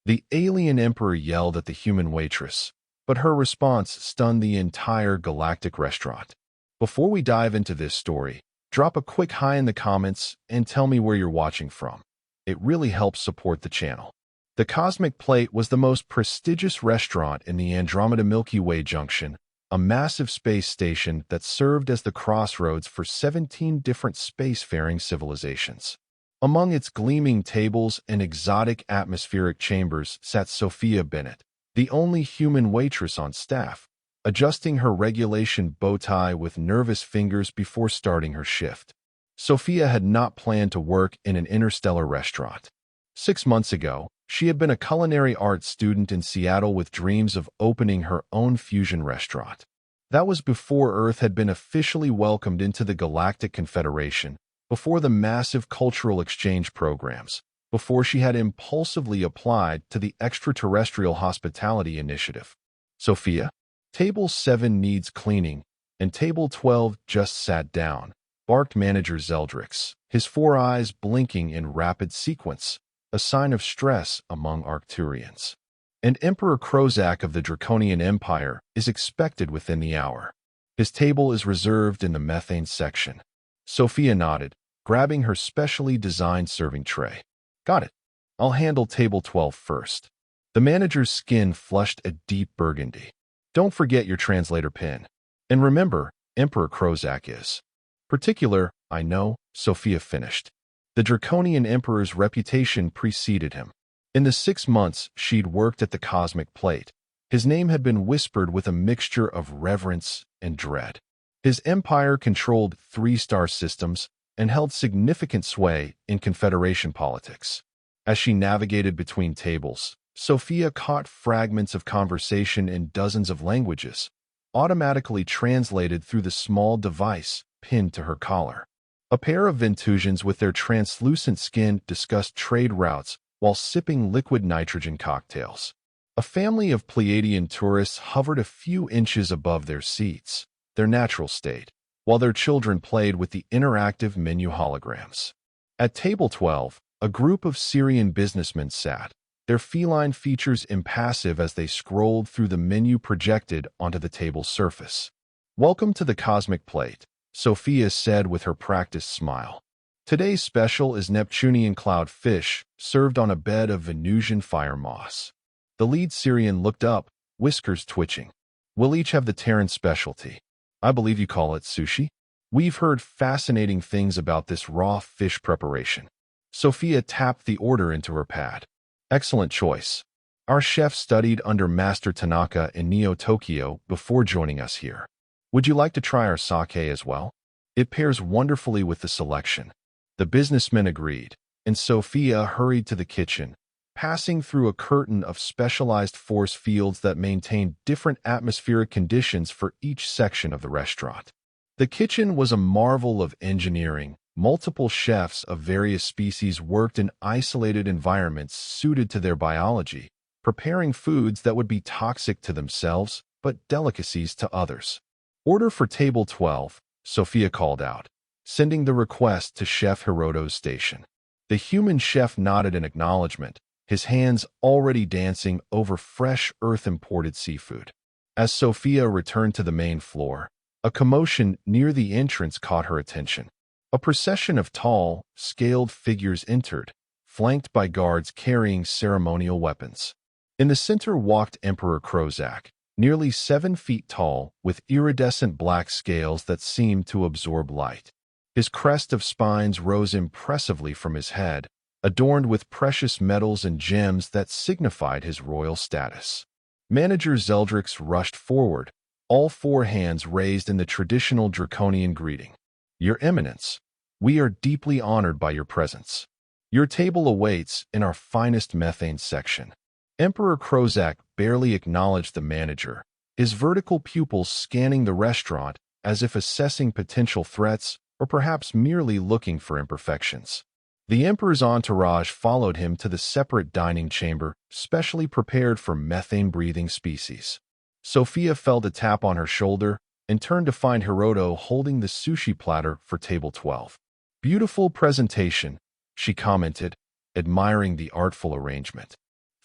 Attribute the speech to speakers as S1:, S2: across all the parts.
S1: The alien emperor yelled at the human waitress, but her response stunned the entire galactic restaurant. Before we dive into this story, drop a quick hi in the comments and tell me where you're watching from. It really helps support the channel. The Cosmic Plate was the most prestigious restaurant in the Andromeda Milky Way junction, a massive space station that served as the crossroads for 17 different spacefaring civilizations. Among its gleaming tables and exotic atmospheric chambers sat Sophia Bennett, the only human waitress on staff, adjusting her regulation bow tie with nervous fingers before starting her shift. Sophia had not planned to work in an interstellar restaurant. 6 months ago, she had been a culinary arts student in Seattle with dreams of opening her own fusion restaurant. That was before Earth had been officially welcomed into the Galactic Confederation, before the massive cultural exchange programs, before she had impulsively applied to the Extraterrestrial Hospitality Initiative. Sophia, Table 7 needs cleaning, and Table 12 just sat down, barked Manager Zeldrix, his 4 eyes blinking in rapid sequence, a sign of stress among Arcturians. And Emperor Krozak of the Draconian Empire is expected within the hour. His table is reserved in the methane section. Sophia nodded, grabbing her specially designed serving tray. Got it. I'll handle Table 12 first. The manager's skin flushed a deep burgundy. Don't forget your translator pin. And remember, Emperor Krozak is particular, I know, Sophia finished. The Draconian Emperor's reputation preceded him. In the 6 months she'd worked at the Cosmic Plate, his name had been whispered with a mixture of reverence and dread. His empire controlled 3-star systems and held significant sway in Confederation politics. As she navigated between tables, Sophia caught fragments of conversation in dozens of languages, automatically translated through the small device pinned to her collar. A pair of Ventusians with their translucent skin discussed trade routes while sipping liquid nitrogen cocktails. A family of Pleiadian tourists hovered a few inches above their seats, their natural state, while their children played with the interactive menu holograms. At Table 12, a group of Syrian businessmen sat, their feline features impassive as they scrolled through the menu projected onto the table's surface. "Welcome to the Cosmic Plate," Sophia said with her practiced smile. "Today's special is Neptunian cloud fish, served on a bed of Venusian fire moss." The lead Syrian looked up, whiskers twitching. "We'll each have the Terran specialty. I believe you call it sushi? We've heard fascinating things about this raw fish preparation." Sophia tapped the order into her pad. "Excellent choice. Our chef studied under Master Tanaka in Neo-Tokyo before joining us here. Would you like to try our sake as well? It pairs wonderfully with the selection." The businessman agreed, and Sophia hurried to the kitchen, passing through a curtain of specialized force fields that maintained different atmospheric conditions for each section of the restaurant. The kitchen was a marvel of engineering. Multiple chefs of various species worked in isolated environments suited to their biology, preparing foods that would be toxic to themselves but delicacies to others. "Order for Table 12, Sophia called out, sending the request to Chef Hiroto's station. The human chef nodded in acknowledgement, his hands already dancing over fresh Earth-imported seafood. As Sophia returned to the main floor, a commotion near the entrance caught her attention. A procession of tall, scaled figures entered, flanked by guards carrying ceremonial weapons. In the center walked Emperor Krozak, nearly 7 feet tall, with iridescent black scales that seemed to absorb light. His crest of spines rose impressively from his head, adorned with precious metals and gems that signified his royal status. Manager Zeldrix rushed forward, all 4 hands raised in the traditional draconian greeting. "Your Eminence, we are deeply honored by your presence. Your table awaits in our finest methane section." Emperor Krozak barely acknowledged the manager, his vertical pupils scanning the restaurant as if assessing potential threats or perhaps merely looking for imperfections. The Emperor's entourage followed him to the separate dining chamber, specially prepared for methane-breathing species. Sophia felt a tap on her shoulder and turned to find Hiroto holding the sushi platter for Table 12. "Beautiful presentation," she commented, admiring the artful arrangement.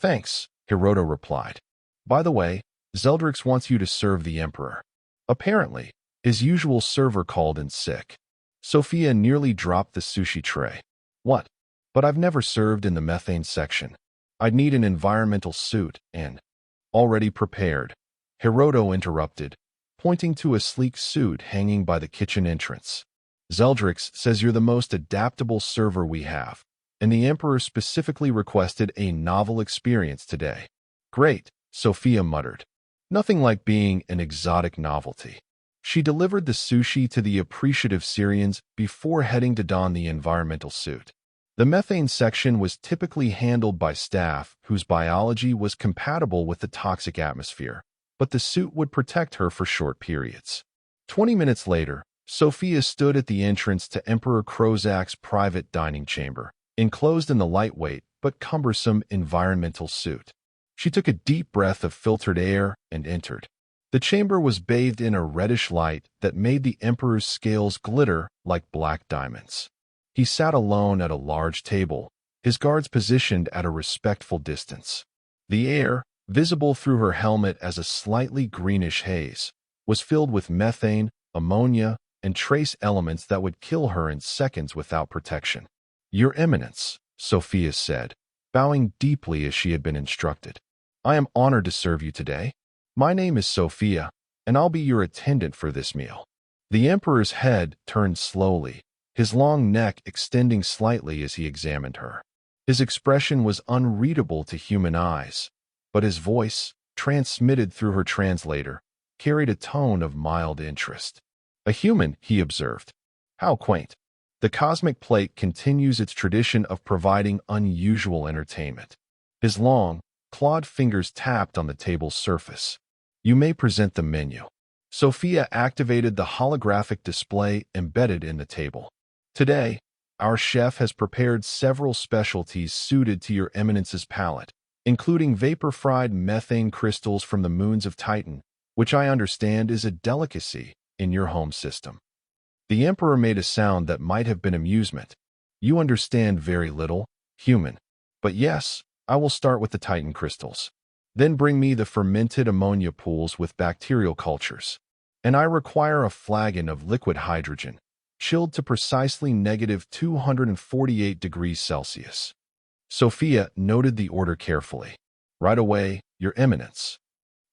S1: Thanks, Hiroto replied. By the way, Zeldrix wants you to serve the Emperor. Apparently, his usual server called in sick. Sophia nearly dropped the sushi tray. What? But I've never served in the methane section. I'd need an environmental suit and… Already prepared, Hiroto interrupted, pointing to a sleek suit hanging by the kitchen entrance. Zeldrix says you're the most adaptable server we have, and the Emperor specifically requested a novel experience today. Great, Sophia muttered. Nothing like being an exotic novelty. She delivered the sushi to the appreciative Syrians before heading to don the environmental suit. The methane section was typically handled by staff whose biology was compatible with the toxic atmosphere, but the suit would protect her for short periods. 20 minutes later, Sophia stood at the entrance to Emperor Krozak's private dining chamber, enclosed in the lightweight but cumbersome environmental suit. She took a deep breath of filtered air and entered. The chamber was bathed in a reddish light that made the Emperor's scales glitter like black diamonds. He sat alone at a large table, his guards positioned at a respectful distance. The air, visible through her helmet as a slightly greenish haze, was filled with methane, ammonia, and trace elements that would kill her in seconds without protection. Your Eminence, Sophia said, bowing deeply as she had been instructed. I am honored to serve you today. My name is Sophia, and I'll be your attendant for this meal. The Emperor's head turned slowly, his long neck extending slightly as he examined her. His expression was unreadable to human eyes, but his voice, transmitted through her translator, carried a tone of mild interest. A human, he observed. How quaint. The cosmic plate continues its tradition of providing unusual entertainment. His long, clawed fingers tapped on the table's surface. You may present the menu. Sophia activated the holographic display embedded in the table. Today, our chef has prepared several specialties suited to your Eminence's palate, including vapor-fried methane crystals from the moons of Titan, which I understand is a delicacy in your home system. The Emperor made a sound that might have been amusement. You understand very little, human. But yes, I will start with the Titan crystals. Then bring me the fermented ammonia pools with bacterial cultures. And I require a flagon of liquid hydrogen, chilled to precisely -248 degrees Celsius. Sophia noted the order carefully. Right away, Your Eminence.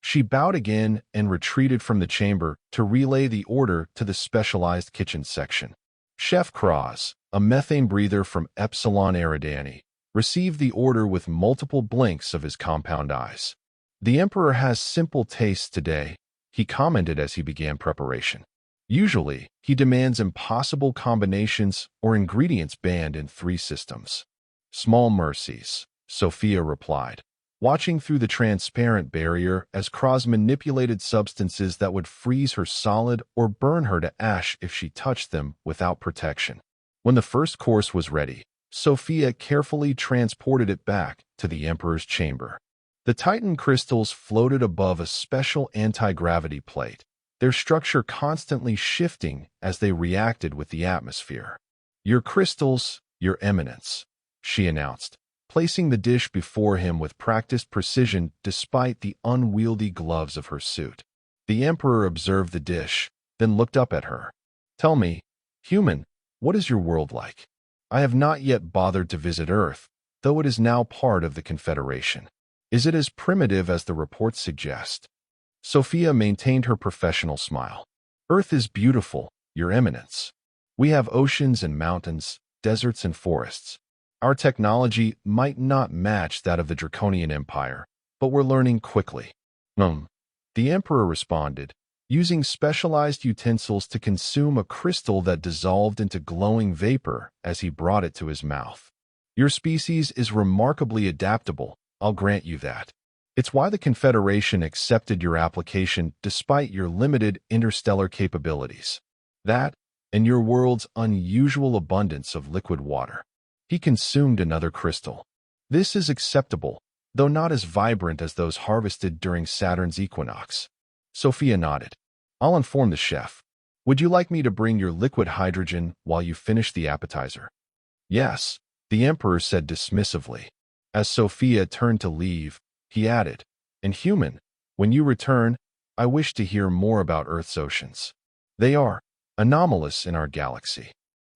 S1: She bowed again and retreated from the chamber to relay the order to the specialized kitchen section. Chef Kraz, a methane breather from Epsilon Eridani, received the order with multiple blinks of his compound eyes. The Emperor has simple tastes today, he commented as he began preparation. Usually, he demands impossible combinations or ingredients banned in 3 systems. Small mercies, Sophia replied, watching through the transparent barrier as Kraz manipulated substances that would freeze her solid or burn her to ash if she touched them without protection. When the first course was ready, Sophia carefully transported it back to the Emperor's chamber. The Titan crystals floated above a special anti-gravity plate, their structure constantly shifting as they reacted with the atmosphere. Your crystals, Your Eminence, she announced, placing the dish before him with practiced precision despite the unwieldy gloves of her suit. The Emperor observed the dish, then looked up at her. Tell me, human, what is your world like? I have not yet bothered to visit Earth, though it is now part of the Confederation. Is it as primitive as the reports suggest? Sophia maintained her professional smile. Earth is beautiful, Your Eminence. We have oceans and mountains, deserts and forests. Our technology might not match that of the Draconian Empire, but we're learning quickly. The Emperor responded, using specialized utensils to consume a crystal that dissolved into glowing vapor as he brought it to his mouth. Your species is remarkably adaptable, I'll grant you that. It's why the Confederation accepted your application despite your limited interstellar capabilities. That, and your world's unusual abundance of liquid water. He consumed another crystal. This is acceptable, though not as vibrant as those harvested during Saturn's equinox. Sophia nodded. I'll inform the chef. Would you like me to bring your liquid hydrogen while you finish the appetizer? Yes, the Emperor said dismissively. As Sophia turned to leave, he added, "And human, when you return, I wish to hear more about Earth's oceans. They are anomalous in our galaxy."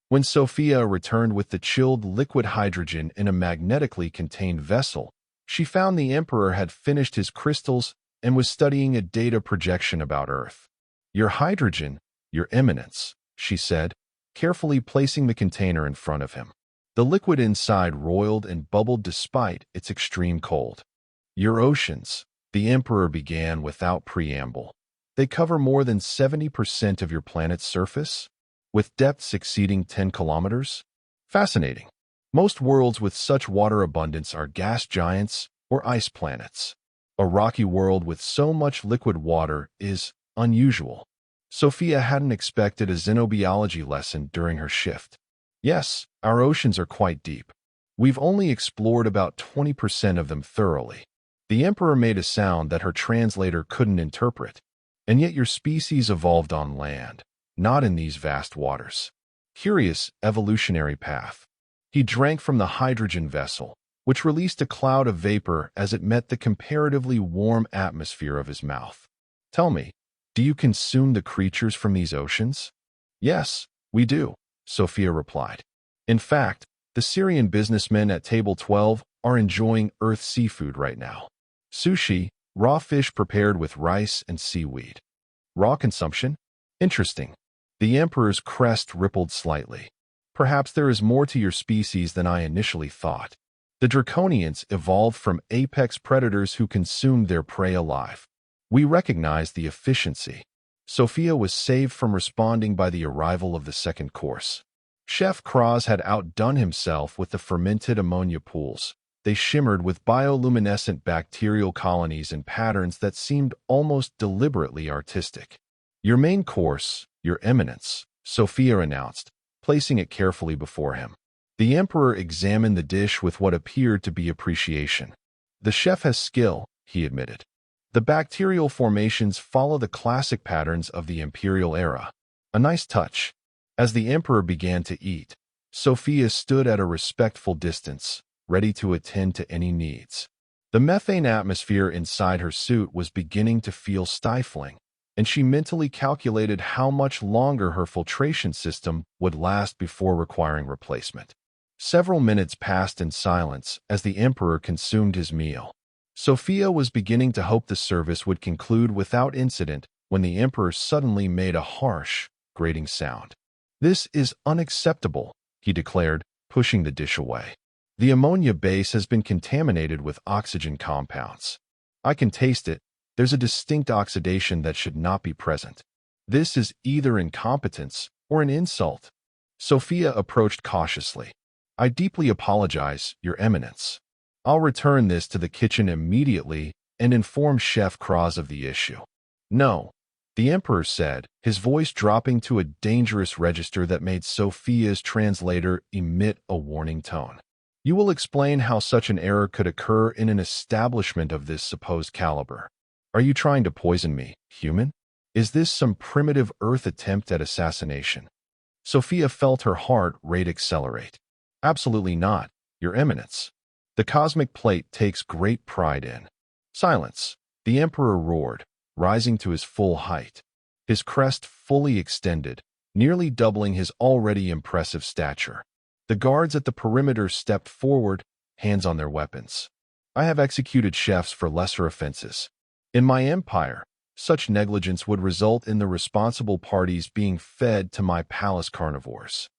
S1: When Sophia returned with the chilled liquid hydrogen in a magnetically contained vessel, she found the Emperor had finished his crystals and was studying a data projection about Earth. "Your hydrogen, Your Eminence," she said, carefully placing the container in front of him. The liquid inside roiled and bubbled despite its extreme cold. "Your oceans," the Emperor began without preamble. "They cover more than 70% of your planet's surface, with depths exceeding 10 kilometers. Fascinating. Most worlds with such water abundance are gas giants or ice planets. A rocky world with so much liquid water is unusual." Sophia hadn't expected a xenobiology lesson during her shift. "Yes, our oceans are quite deep. We've only explored about 20% of them thoroughly." The Emperor made a sound that her translator couldn't interpret. "And yet your species evolved on land, not in these vast waters. Curious evolutionary path." He drank from the hydrogen vessel, which released a cloud of vapor as it met the comparatively warm atmosphere of his mouth. "Tell me, do you consume the creatures from these oceans?" "Yes, we do," Sophia replied. "In fact, the Syrian businessmen at Table 12 are enjoying Earth seafood right now. Sushi, raw fish prepared with rice and seaweed." "Raw consumption? Interesting." The Emperor's crest rippled slightly. "Perhaps there is more to your species than I initially thought. The Draconians evolved from apex predators who consumed their prey alive. We recognize the efficiency." Sophia was saved from responding by the arrival of the second course. Chef Kraz had outdone himself with the fermented ammonia pools. They shimmered with bioluminescent bacterial colonies in patterns that seemed almost deliberately artistic. "Your main course, Your Eminence," Sophia announced, placing it carefully before him. The Emperor examined the dish with what appeared to be appreciation. "The chef has skill," he admitted. "The bacterial formations follow the classic patterns of the imperial era. A nice touch." As the Emperor began to eat, Sophia stood at a respectful distance, ready to attend to any needs. The methane atmosphere inside her suit was beginning to feel stifling, and she mentally calculated how much longer her filtration system would last before requiring replacement. Several minutes passed in silence as the Emperor consumed his meal. Sophia was beginning to hope the service would conclude without incident when the Emperor suddenly made a harsh, grating sound. "This is unacceptable," he declared, pushing the dish away. "The ammonia base has been contaminated with oxygen compounds. I can taste it. There's a distinct oxidation that should not be present. This is either incompetence or an insult." Sophia approached cautiously. "I deeply apologize, Your Eminence. I'll return this to the kitchen immediately and inform Chef Kraz of the issue." "No," the Emperor said, his voice dropping to a dangerous register that made Sophia's translator emit a warning tone. "You will explain how such an error could occur in an establishment of this supposed caliber. Are you trying to poison me, human? Is this some primitive Earth attempt at assassination?" Sophia felt her heart rate accelerate. "Absolutely not, Your Eminence. The cosmic plate takes great pride in—" "Silence," the Emperor roared, rising to his full height. His crest fully extended, nearly doubling his already impressive stature. The guards at the perimeter stepped forward, hands on their weapons. "I have executed chefs for lesser offenses. In my empire, such negligence would result in the responsible parties being fed to my palace carnivores."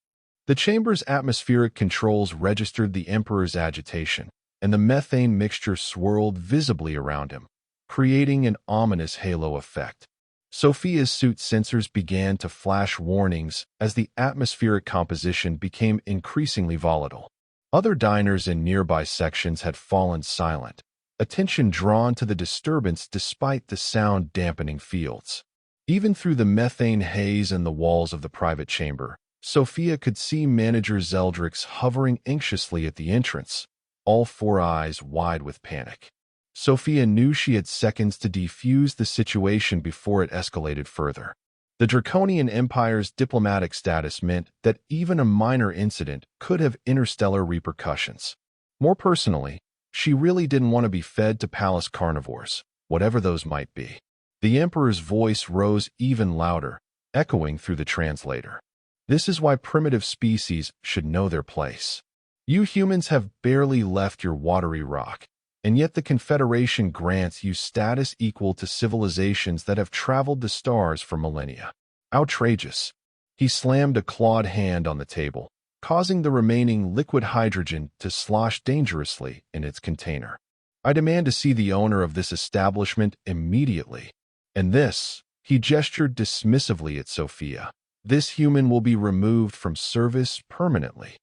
S1: The chamber's atmospheric controls registered the Emperor's agitation, and the methane mixture swirled visibly around him, creating an ominous halo effect. Sophia's suit sensors began to flash warnings as the atmospheric composition became increasingly volatile. Other diners in nearby sections had fallen silent, attention drawn to the disturbance despite the sound-dampening fields. Even through the methane haze and the walls of the private chamber, Sophia could see Manager Zeldrix hovering anxiously at the entrance, all four eyes wide with panic. Sophia knew she had seconds to defuse the situation before it escalated further. The Draconian Empire's diplomatic status meant that even a minor incident could have interstellar repercussions. More personally, She really didn't want to be fed to palace carnivores, whatever those might be. The Emperor's voice rose even louder, echoing through the translator. This is why primitive species should know their place. You humans have barely left your watery rock, and yet the Confederation grants you status equal to civilizations that have traveled the stars for millennia. Outrageous. He slammed a clawed hand on the table, causing the remaining liquid hydrogen to slosh dangerously in its container. I demand to see the owner of this establishment immediately. And this, he gestured dismissively at Sophia. This human will be removed from service permanently.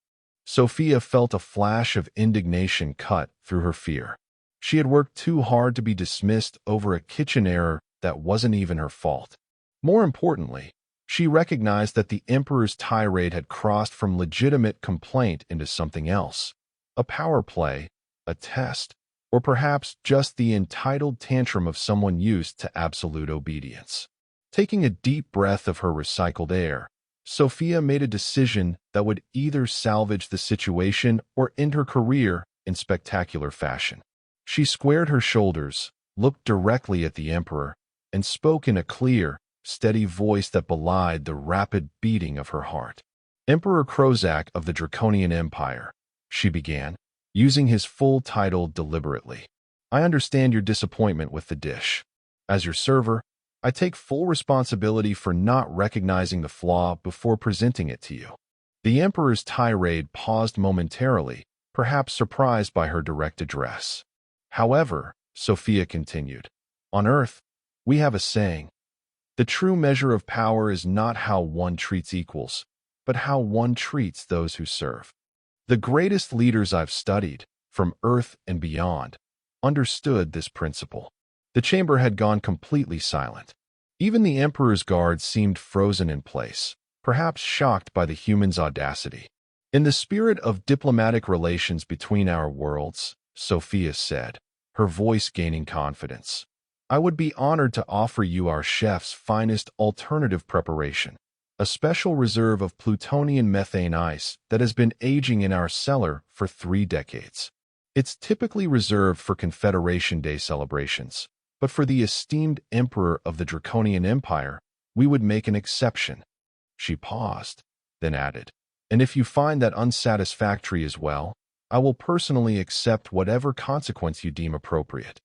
S1: Sophia felt a flash of indignation cut through her fear. She had worked too hard to be dismissed over a kitchen error that wasn't even her fault. More importantly, she recognized that the Emperor's tirade had crossed from legitimate complaint into something else. A power play, a test, or perhaps just the entitled tantrum of someone used to absolute obedience. Taking a deep breath of her recycled air, Sophia made a decision that would either salvage the situation or end her career in spectacular fashion. She squared her shoulders, looked directly at the Emperor, and spoke in a clear, steady voice that belied the rapid beating of her heart. Emperor Krozak of the Draconian Empire, she began, using his full title deliberately. I understand your disappointment with the dish. As your server, I take full responsibility for not recognizing the flaw before presenting it to you. The Emperor's tirade paused momentarily, perhaps surprised by her direct address. However, Sophia continued, on Earth, we have a saying. The true measure of power is not how one treats equals, but how one treats those who serve. The greatest leaders I've studied, from Earth and beyond, understood this principle. The chamber had gone completely silent. Even the Emperor's guards seemed frozen in place, perhaps shocked by the human's audacity. In the spirit of diplomatic relations between our worlds, Sophia said, her voice gaining confidence, I would be honored to offer you our chef's finest alternative preparation, a special reserve of plutonian methane ice that has been aging in our cellar for 3 decades. It's typically reserved for Confederation Day celebrations, but for the esteemed Emperor of the Draconian Empire, we would make an exception. She paused, then added, and if you find that unsatisfactory as well, I will personally accept whatever consequence you deem appropriate.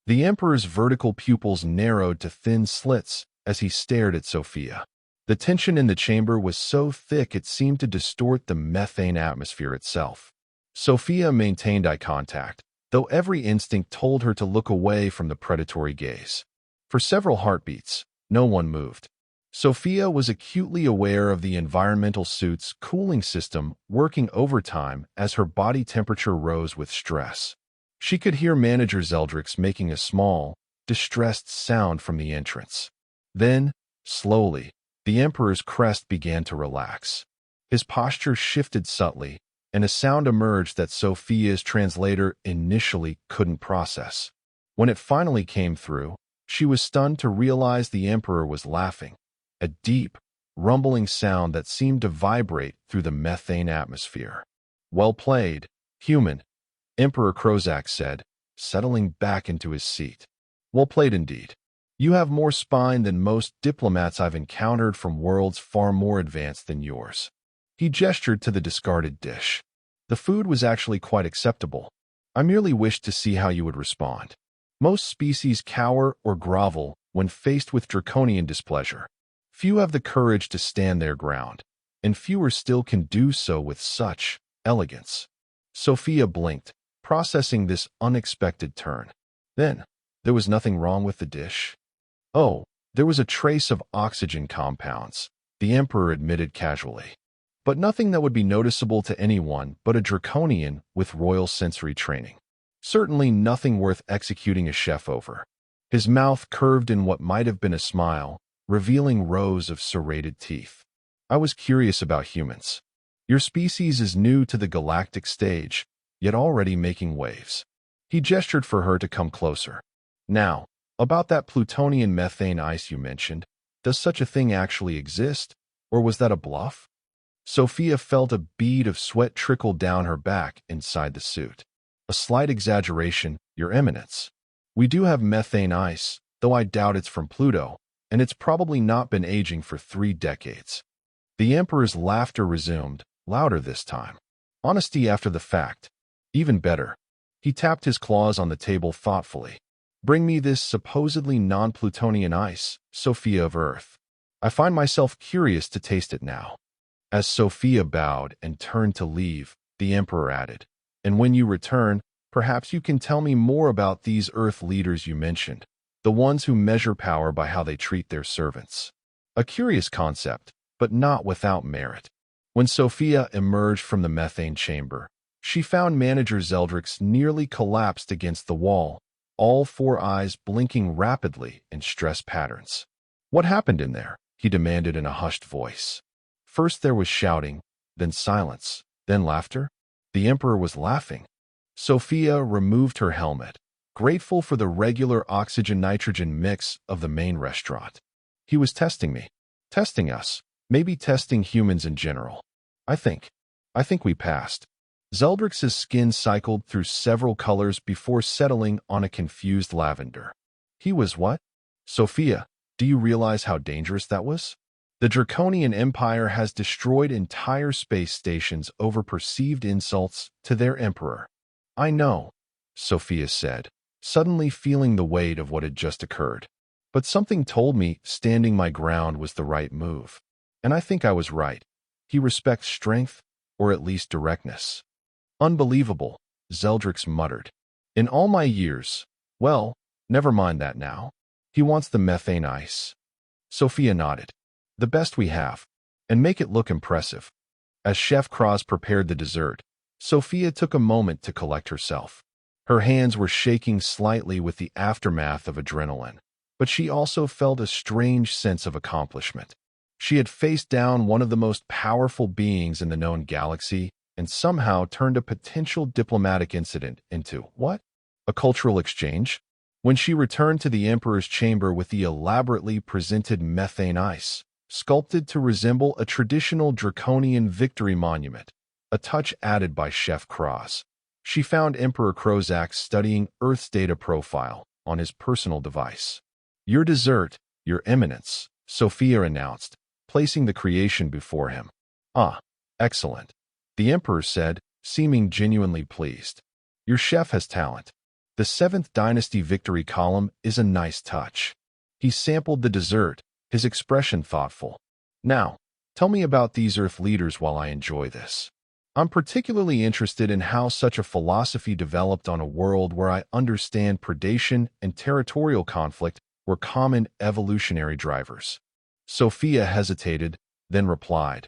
S1: The Emperor's vertical pupils narrowed to thin slits as he stared at Sophia. The tension in the chamber was so thick it seemed to distort the methane atmosphere itself. Sophia maintained eye contact, though every instinct told her to look away from the predatory gaze. For several heartbeats, no one moved. Sophia was acutely aware of the environmental suit's cooling system working overtime as her body temperature rose with stress. She could hear Manager Zeldrix making a small, distressed sound from the entrance. Then, slowly, the Emperor's crest began to relax. His posture shifted subtly, and a sound emerged that Sophia's translator initially couldn't process. When it finally came through, she was stunned to realize the Emperor was laughing, a deep, rumbling sound that seemed to vibrate through the methane atmosphere. Well played, human, Emperor Krozak said, settling back into his seat. Well played indeed. You have more spine than most diplomats I've encountered from worlds far more advanced than yours. He gestured to the discarded dish. The food was actually quite acceptable. I merely wished to see how you would respond. Most species cower or grovel when faced with draconian displeasure. Few have the courage to stand their ground, and fewer still can do so with such elegance. Sophia blinked, processing this unexpected turn. Then, there was nothing wrong with the dish. Oh, there was a trace of oxygen compounds, the Emperor admitted casually. But nothing that would be noticeable to anyone but a draconian with royal sensory training. Certainly nothing worth executing a chef over. His mouth curved in what might have been a smile, revealing rows of serrated teeth. I was curious about humans. Your species is new to the galactic stage, yet already making waves. He gestured for her to come closer. Now, about that plutonian methane ice you mentioned, does such a thing actually exist, or was that a bluff? Sophia felt a bead of sweat trickle down her back inside the suit. A slight exaggeration, Your Eminence. We do have methane ice, though I doubt it's from Pluto, and it's probably not been aging for 3 decades. The Emperor's laughter resumed, louder this time. Honesty after the fact. Even better. He tapped his claws on the table thoughtfully. Bring me this supposedly non-Plutonian ice, Sophia of Earth. I find myself curious to taste it now. As Sophia bowed and turned to leave, the Emperor added, and when you return, perhaps you can tell me more about these Earth leaders you mentioned, the ones who measure power by how they treat their servants. A curious concept, but not without merit. When Sophia emerged from the methane chamber, she found Manager Zeldrix nearly collapsed against the wall, all 4 eyes blinking rapidly in stress patterns. What happened in there? He demanded in a hushed voice. First there was shouting, then silence, then laughter. The Emperor was laughing. Sophia removed her helmet, grateful for the regular oxygen-nitrogen mix of the main restaurant. He was testing me. Testing us. Maybe testing humans in general. I think we passed. Zeldrix's skin cycled through several colors before settling on a confused lavender. He was what? Sophia, do you realize how dangerous that was? The Draconian Empire has destroyed entire space stations over perceived insults to their emperor. I know, Sophia said, suddenly feeling the weight of what had just occurred. But something told me standing my ground was the right move. And I think I was right. He respects strength, or at least directness. Unbelievable, Zeldrix muttered. In all my years, well, never mind that now. He wants the methane ice. Sophia nodded. The best we have, and make it look impressive. As Chef Kraz prepared the dessert, Sophia took a moment to collect herself. Her hands were shaking slightly with the aftermath of adrenaline, but she also felt a strange sense of accomplishment. She had faced down one of the most powerful beings in the known galaxy and somehow turned a potential diplomatic incident into, what? A cultural exchange? When she returned to the Emperor's chamber with the elaborately presented methane ice, sculpted to resemble a traditional draconian victory monument, a touch added by Chef Kraz, she found Emperor Krozak studying Earth's data profile on his personal device. Your dessert, Your Eminence, Sophia announced, placing the creation before him. Ah, excellent, the Emperor said, seeming genuinely pleased. Your chef has talent. The 7th Dynasty victory column is a nice touch. He sampled the dessert, his expression thoughtful. Now, tell me about these Earth leaders while I enjoy this. I'm particularly interested in how such a philosophy developed on a world where I understand predation and territorial conflict were common evolutionary drivers. Sophia hesitated, then replied,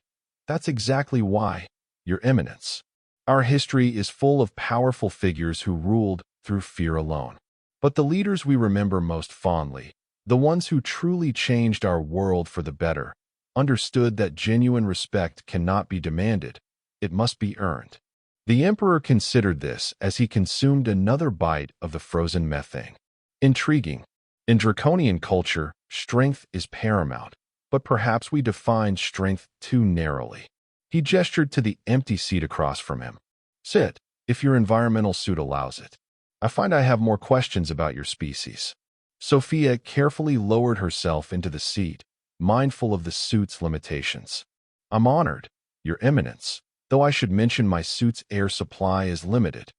S1: That's exactly why, Your Eminence. Our history is full of powerful figures who ruled through fear alone. But the leaders we remember most fondly, the ones who truly changed our world for the better, understood that genuine respect cannot be demanded, it must be earned. The Emperor considered this as he consumed another bite of the frozen methane. Intriguing. In Draconian culture, strength is paramount, but perhaps we define strength too narrowly. He gestured to the empty seat across from him. Sit, if your environmental suit allows it. I find I have more questions about your species. Sophia carefully lowered herself into the seat, mindful of the suit's limitations. I'm honored, Your Eminence, though I should mention my suit's air supply is limited.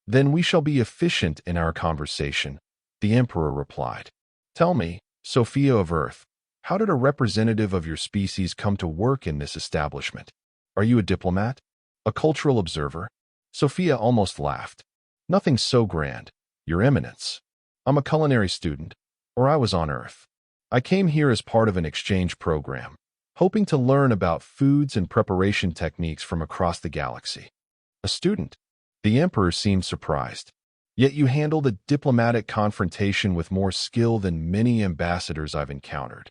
S1: Then we shall be efficient in our conversation, the Emperor replied. Tell me, Sophia of Earth, how did a representative of your species come to work in this establishment? Are you a diplomat? A cultural observer? Sophia almost laughed. Nothing so grand, Your Eminence. I'm a culinary student, or I was on Earth. I came here as part of an exchange program, hoping to learn about foods and preparation techniques from across the galaxy. A student? The Emperor seemed surprised. Yet you handled a diplomatic confrontation with more skill than many ambassadors I've encountered.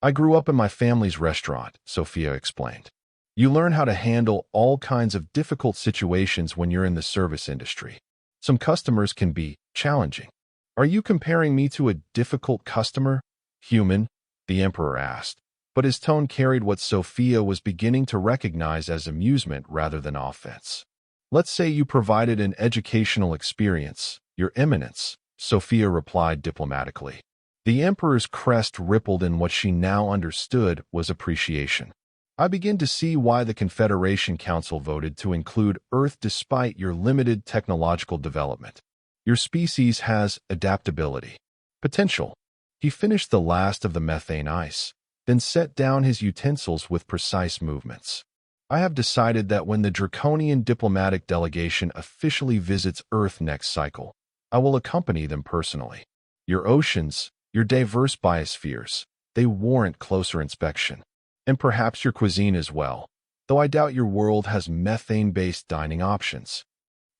S1: I grew up in my family's restaurant, Sophia explained. You learn how to handle all kinds of difficult situations when you're in the service industry. Some customers can be challenging. Are you comparing me to a difficult customer? Human? The Emperor asked, but his tone carried what Sophia was beginning to recognize as amusement rather than offense. Let's say you provided an educational experience, Your Eminence, Sophia replied diplomatically. The Emperor's crest rippled in what she now understood was appreciation. I begin to see why the Confederation Council voted to include Earth despite your limited technological development. Your species has adaptability. Potential. He finished the last of the methane ice, then set down his utensils with precise movements. I have decided that when the Draconian diplomatic delegation officially visits Earth next cycle, I will accompany them personally. Your oceans, your diverse biospheres, they warrant closer inspection. And perhaps your cuisine as well, though I doubt your world has methane-based dining options.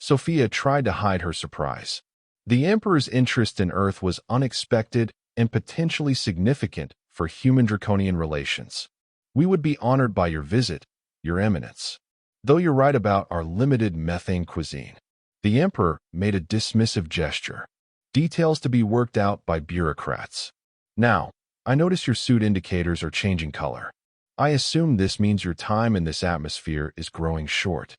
S1: Sophia tried to hide her surprise. The Emperor's interest in Earth was unexpected and potentially significant for human-draconian relations. We would be honored by your visit, Your Eminence. Though you're right about our limited methane cuisine. The Emperor made a dismissive gesture. Details to be worked out by bureaucrats. Now, I notice your suit indicators are changing color. I assume this means your time in this atmosphere is growing short.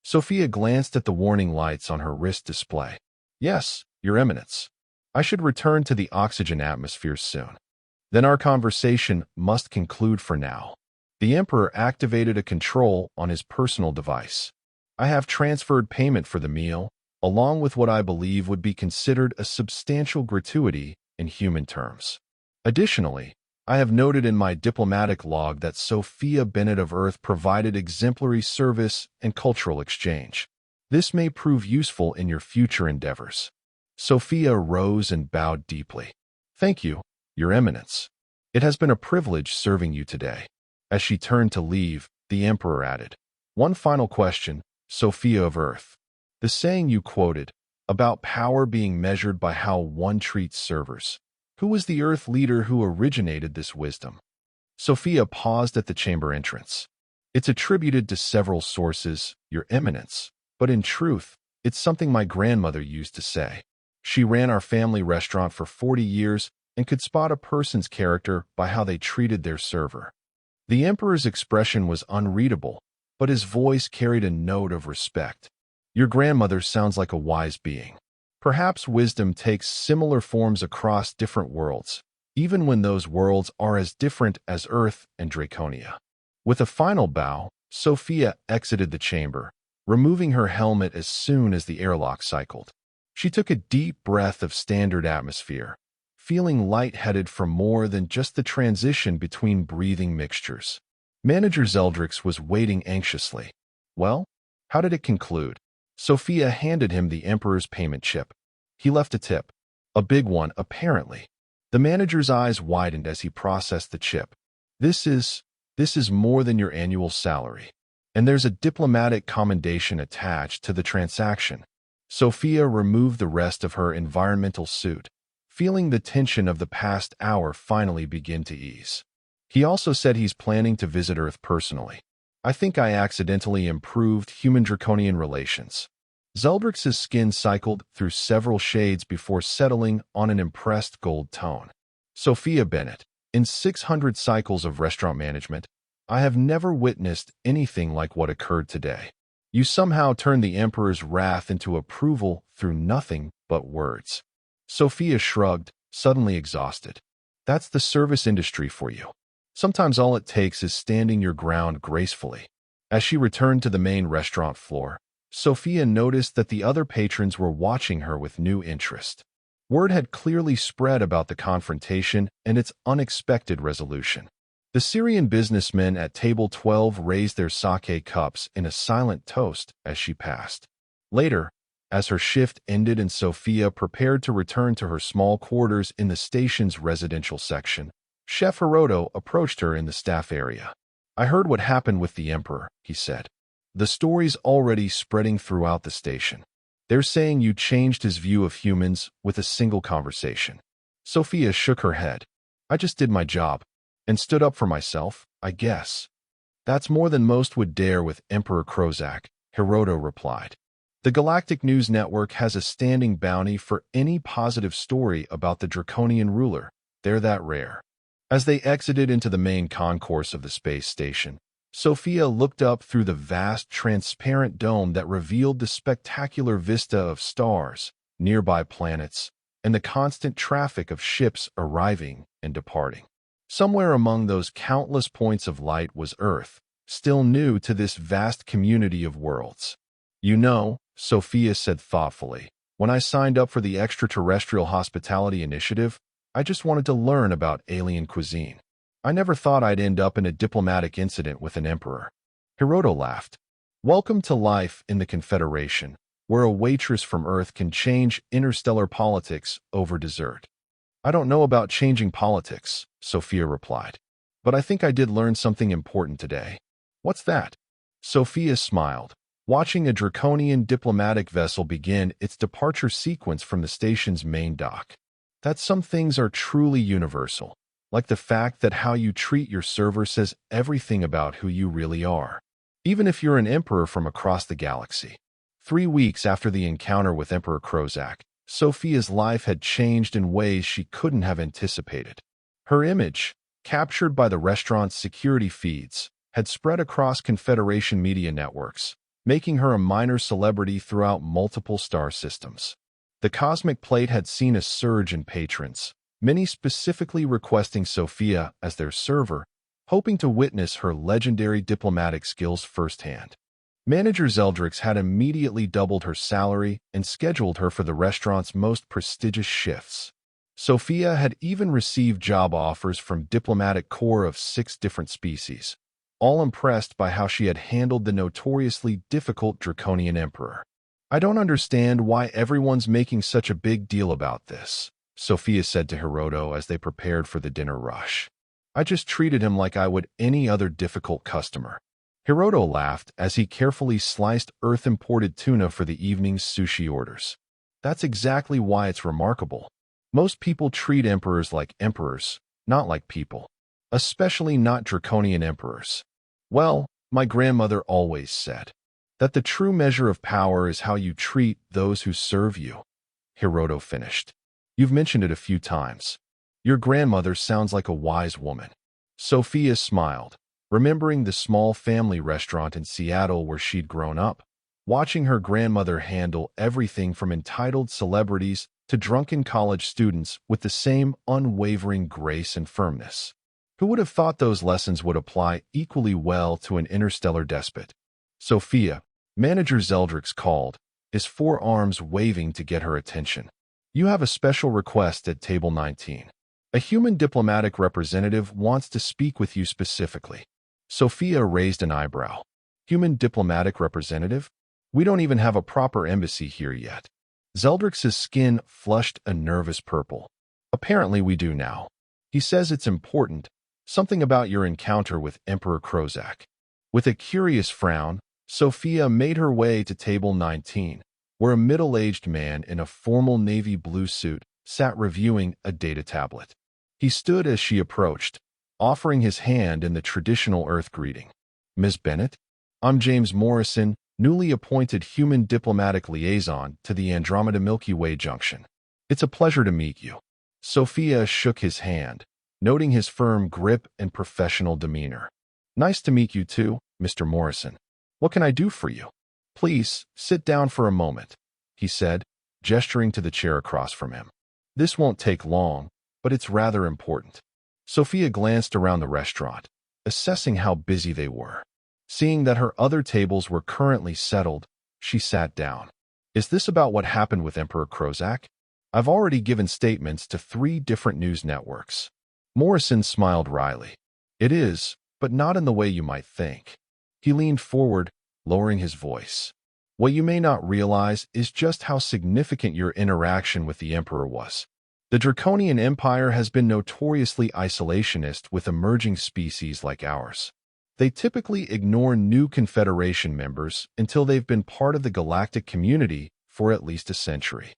S1: Sophia glanced at the warning lights on her wrist display. Yes, Your Eminence. I should return to the oxygen atmosphere soon. Then our conversation must conclude for now. The Emperor activated a control on his personal device. I have transferred payment for the meal, along with what I believe would be considered a substantial gratuity in human terms. Additionally, I have noted in my diplomatic log that Sophia Bennett of Earth provided exemplary service and cultural exchange. This may prove useful in your future endeavors. Sophia rose and bowed deeply. Thank you, Your Eminence. It has been a privilege serving you today. As she turned to leave, the Emperor added, One final question, Sophia of Earth. The saying you quoted, about power being measured by how one treats servers. Who was the Earth leader who originated this wisdom? Sophia paused at the chamber entrance. It's attributed to several sources, Your Eminence, but in truth, it's something my grandmother used to say. She ran our family restaurant for 40 years and could spot a person's character by how they treated their server. The Emperor's expression was unreadable, but his voice carried a note of respect. Your grandmother sounds like a wise being. Perhaps wisdom takes similar forms across different worlds, even when those worlds are as different as Earth and Draconia. With a final bow, Sophia exited the chamber, removing her helmet as soon as the airlock cycled. She took a deep breath of standard atmosphere, feeling lightheaded from more than just the transition between breathing mixtures. Manager Zeldrix was waiting anxiously. Well, how did it conclude? Sophia handed him the Emperor's payment chip. He left a tip. A big one, apparently. The manager's eyes widened as he processed the chip. This is more than your annual salary. And there's a diplomatic commendation attached to the transaction. Sophia removed the rest of her environmental suit, feeling the tension of the past hour finally begin to ease. He also said he's planning to visit Earth personally. I think I accidentally improved human-draconian relations. Zeldrix's skin cycled through several shades before settling on an impressed gold tone. Sophia Bennett, in 600 cycles of restaurant management, I have never witnessed anything like what occurred today. You somehow turned the Emperor's wrath into approval through nothing but words. Sophia shrugged, suddenly exhausted. That's the service industry for you. Sometimes all it takes is standing your ground gracefully. As she returned to the main restaurant floor, Sophia noticed that the other patrons were watching her with new interest. Word had clearly spread about the confrontation and its unexpected resolution. The Syrian businessmen at table 12 raised their sake cups in a silent toast as she passed. Later, as her shift ended and Sophia prepared to return to her small quarters in the station's residential section, Chef Hiroto approached her in the staff area. I heard what happened with the Emperor, he said. The story's already spreading throughout the station. They're saying you changed his view of humans with a single conversation. Sophia shook her head. I just did my job. And stood up for myself, I guess. That's more than most would dare with Emperor Krozak, Hiroto replied. The Galactic News Network has a standing bounty for any positive story about the Draconian ruler. They're that rare. As they exited into the main concourse of the space station, Sophia looked up through the vast, transparent dome that revealed the spectacular vista of stars, nearby planets, and the constant traffic of ships arriving and departing. Somewhere among those countless points of light was Earth, still new to this vast community of worlds. You know, Sophia said thoughtfully, when I signed up for the Extraterrestrial Hospitality Initiative, I just wanted to learn about alien cuisine. I never thought I'd end up in a diplomatic incident with an emperor. Hiroto laughed. Welcome to life in the Confederation, where a waitress from Earth can change interstellar politics over dessert. I don't know about changing politics, Sophia replied. But I think I did learn something important today. What's that? Sophia smiled, watching a draconian diplomatic vessel begin its departure sequence from the station's main dock. That some things are truly universal, like the fact that how you treat your server says everything about who you really are, even if you're an emperor from across the galaxy. 3 weeks after the encounter with Emperor Krozak, Sophia's life had changed in ways she couldn't have anticipated. Her image, captured by the restaurant's security feeds, had spread across Confederation media networks, making her a minor celebrity throughout multiple star systems. The Cosmic Plate had seen a surge in patrons, many specifically requesting Sophia as their server, hoping to witness her legendary diplomatic skills firsthand. Manager Zeldrix had immediately doubled her salary and scheduled her for the restaurant's most prestigious shifts. Sophia had even received job offers from diplomatic corps of 6 different species, all impressed by how she had handled the notoriously difficult Draconian Emperor. I don't understand why everyone's making such a big deal about this, Sophia said to Hiroto as they prepared for the dinner rush. I just treated him like I would any other difficult customer. Hiroto laughed as he carefully sliced Earth-imported tuna for the evening's sushi orders. That's exactly why it's remarkable. Most people treat emperors like emperors, not like people. Especially not draconian emperors. Well, my grandmother always said that the true measure of power is how you treat those who serve you. Hiroto finished. You've mentioned it a few times. Your grandmother sounds like a wise woman. Sophia smiled, remembering the small family restaurant in Seattle where she'd grown up, watching her grandmother handle everything from entitled celebrities to drunken college students with the same unwavering grace and firmness. Who would have thought those lessons would apply equally well to an interstellar despot? Sophia, Manager Zeldrix called, his forearms waving to get her attention. You have a special request at table 19. A human diplomatic representative wants to speak with you specifically. Sophia raised an eyebrow. Human diplomatic representative? We don't even have a proper embassy here yet. Zeldrix's skin flushed a nervous purple. Apparently we do now. He says it's important, something about your encounter with Emperor Krozak. With a curious frown, Sophia made her way to table 19, where a middle-aged man in a formal navy blue suit sat reviewing a data tablet. He stood as she approached, offering his hand in the traditional Earth greeting. Ms. Bennett? I'm James Morrison, newly appointed Human Diplomatic Liaison to the Andromeda Milky Way Junction. It's a pleasure to meet you. Sophia shook his hand, noting his firm grip and professional demeanor. Nice to meet you too, Mr. Morrison. What can I do for you? Please, sit down for a moment, he said, gesturing to the chair across from him. This won't take long, but it's rather important. Sophia glanced around the restaurant, assessing how busy they were. Seeing that her other tables were currently settled, she sat down. Is this about what happened with Emperor Krozak? I've already given statements to 3 different news networks. Morrison smiled wryly. It is, but not in the way you might think. He leaned forward, lowering his voice. What you may not realize is just how significant your interaction with the Emperor was. The Draconian Empire has been notoriously isolationist with emerging species like ours. They typically ignore new Confederation members until they've been part of the galactic community for at least a century.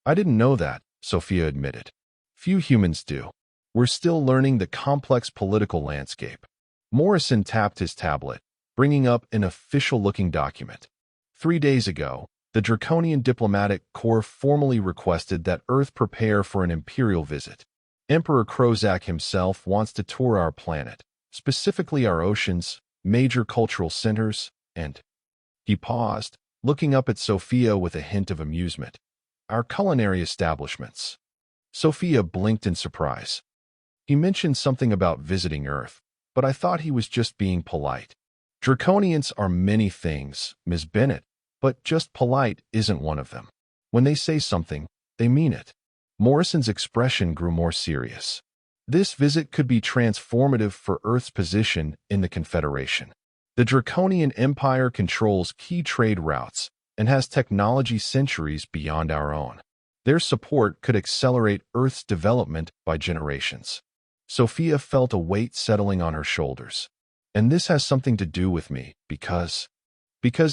S1: I didn't know that, Sophia admitted. Few humans do. We're still learning the complex political landscape. Morrison tapped his tablet, bringing up an official-looking document. 3 days ago, the Draconian Diplomatic Corps formally requested that Earth prepare for an imperial visit. Emperor Krozak himself wants to tour our planet, specifically our oceans, major cultural centers, and he paused, looking up at Sophia with a hint of amusement. Our culinary establishments. Sophia blinked in surprise. He mentioned something about visiting Earth, but I thought he was just being polite. Draconians are many things, Ms. Bennett, but just polite isn't one of them. When they say something, they mean it. Morrison's expression grew more serious. This visit could be transformative for Earth's position in the Confederation. The Draconian Empire controls key trade routes and has technology centuries beyond our own. Their support could accelerate Earth's development by generations. Sophia felt a weight settling on her shoulders. And this has something to do with me, because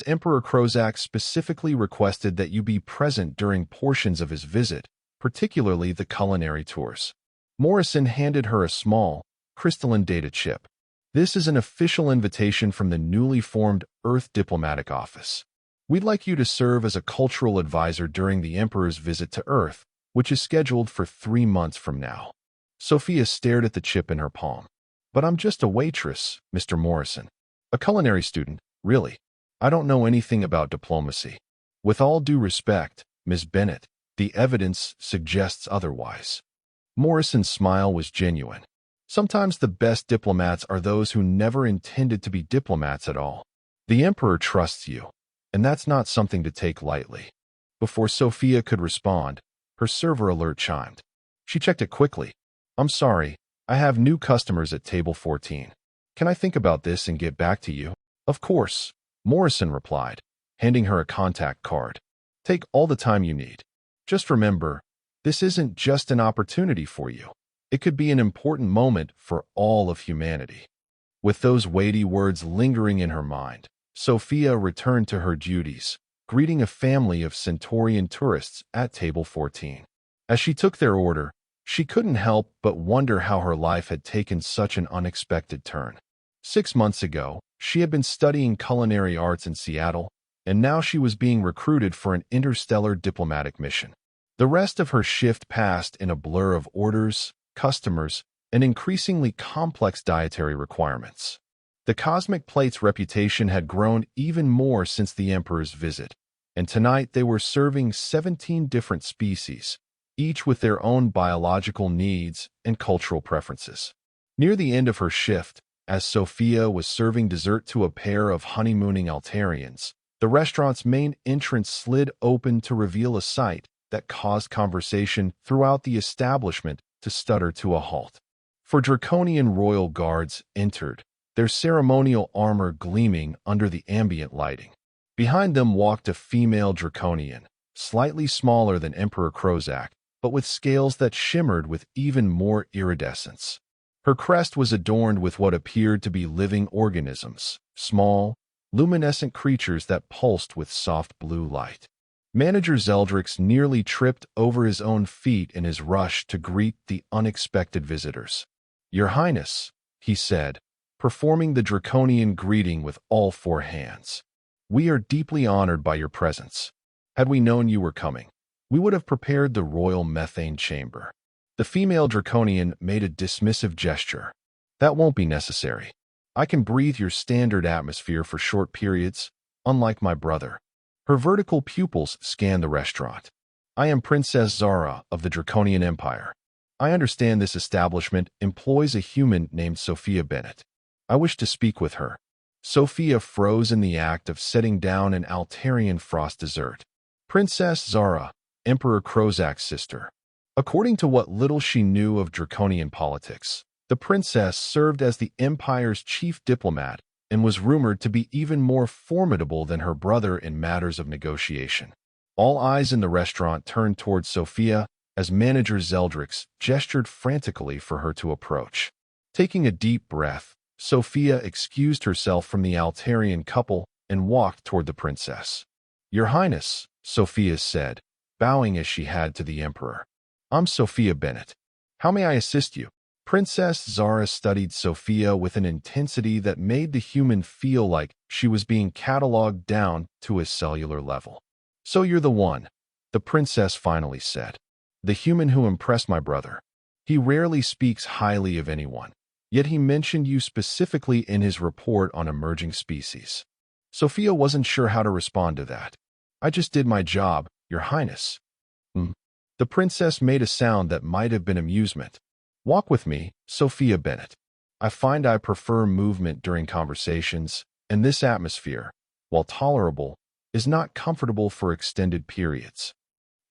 S1: Emperor Krozak specifically requested that you be present during portions of his visit, particularly the culinary tours. Morrison handed her a small, crystalline data chip. This is an official invitation from the newly formed Earth Diplomatic Office. We'd like you to serve as a cultural advisor during the Emperor's visit to Earth, which is scheduled for 3 months from now. Sophia stared at the chip in her palm. But I'm just a waitress, Mr. Morrison. A culinary student, really. I don't know anything about diplomacy. With all due respect, Ms. Bennett, the evidence suggests otherwise. Morrison's smile was genuine. Sometimes the best diplomats are those who never intended to be diplomats at all. The Emperor trusts you, and that's not something to take lightly. Before Sophia could respond, her server alert chimed. She checked it quickly. I'm sorry, I have new customers at table 14. Can I think about this and get back to you? Of course, Morrison replied, handing her a contact card. Take all the time you need. Just remember, this isn't just an opportunity for you. It could be an important moment for all of humanity. With those weighty words lingering in her mind, Sophia returned to her duties, greeting a family of Centaurian tourists at table 14. As she took their order, she couldn't help but wonder how her life had taken such an unexpected turn. 6 months ago, she had been studying culinary arts in Seattle, and now she was being recruited for an interstellar diplomatic mission. The rest of her shift passed in a blur of orders, customers, and increasingly complex dietary requirements. The Cosmic Plate's reputation had grown even more since the Emperor's visit, and tonight they were serving 17 different species, each with their own biological needs and cultural preferences. Near the end of her shift, as Sophia was serving dessert to a pair of honeymooning Altarians, the restaurant's main entrance slid open to reveal a sight that caused conversation throughout the establishment to stutter to a halt. Four Draconian royal guards entered, their ceremonial armor gleaming under the ambient lighting. Behind them walked a female Draconian, slightly smaller than Emperor Krozak, but with scales that shimmered with even more iridescence. Her crest was adorned with what appeared to be living organisms, small, luminescent creatures that pulsed with soft blue light. Manager Zeldrix nearly tripped over his own feet in his rush to greet the unexpected visitors. "Your Highness," he said, performing the Draconian greeting with all 4 hands. "We are deeply honored by your presence. Had we known you were coming, we would have prepared the royal methane chamber." The female Draconian made a dismissive gesture. "That won't be necessary. I can breathe your standard atmosphere for short periods, unlike my brother." Her vertical pupils scanned the restaurant. "I am Princess Zara of the Draconian Empire. I understand this establishment employs a human named Sophia Bennett. I wish to speak with her." Sophia froze in the act of setting down an Altarian frost dessert. Princess Zara, Emperor Krozak's sister. According to what little she knew of Draconian politics, the princess served as the Empire's chief diplomat and was rumored to be even more formidable than her brother in matters of negotiation. All eyes in the restaurant turned towards Sophia as manager Zeldrix gestured frantically for her to approach. Taking a deep breath, Sophia excused herself from the Altarian couple and walked toward the princess. "Your Highness," Sophia said, bowing as she had to the Emperor. "I'm Sophia Bennett. How may I assist you?" Princess Zara studied Sophia with an intensity that made the human feel like she was being cataloged down to a cellular level. "So you're the one," the princess finally said. "The human who impressed my brother. He rarely speaks highly of anyone, Yet he mentioned you specifically in his report on emerging species. Sophia wasn't sure how to respond to that. I just did my job, Your Highness. The princess made a sound that might have been amusement. Walk with me, Sophia Bennett. I find I prefer movement during conversations, and this atmosphere, while tolerable, is not comfortable for extended periods.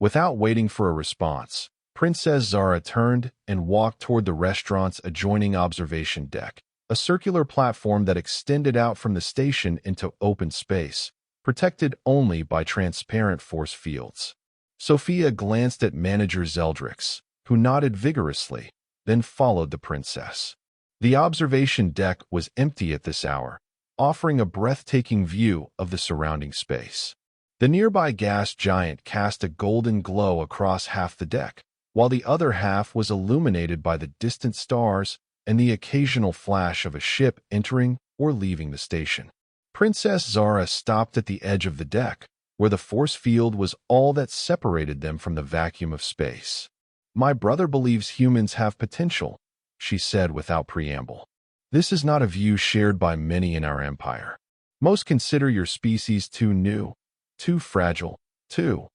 S1: Without waiting for a response, Princess Zara turned and walked toward the restaurant's adjoining observation deck, a circular platform that extended out from the station into open space, protected only by transparent force fields. Sophia glanced at Manager Zeldrix, who nodded vigorously, then followed the princess. The observation deck was empty at this hour, offering a breathtaking view of the surrounding space. The nearby gas giant cast a golden glow across half the deck, while the other half was illuminated by the distant stars and the occasional flash of a ship entering or leaving the station. Princess Zara stopped at the edge of the deck, where the force field was all that separated them from the vacuum of space. My brother believes humans have potential, she said without preamble. This is not a view shared by many in our empire. Most consider your species too new, too fragile, too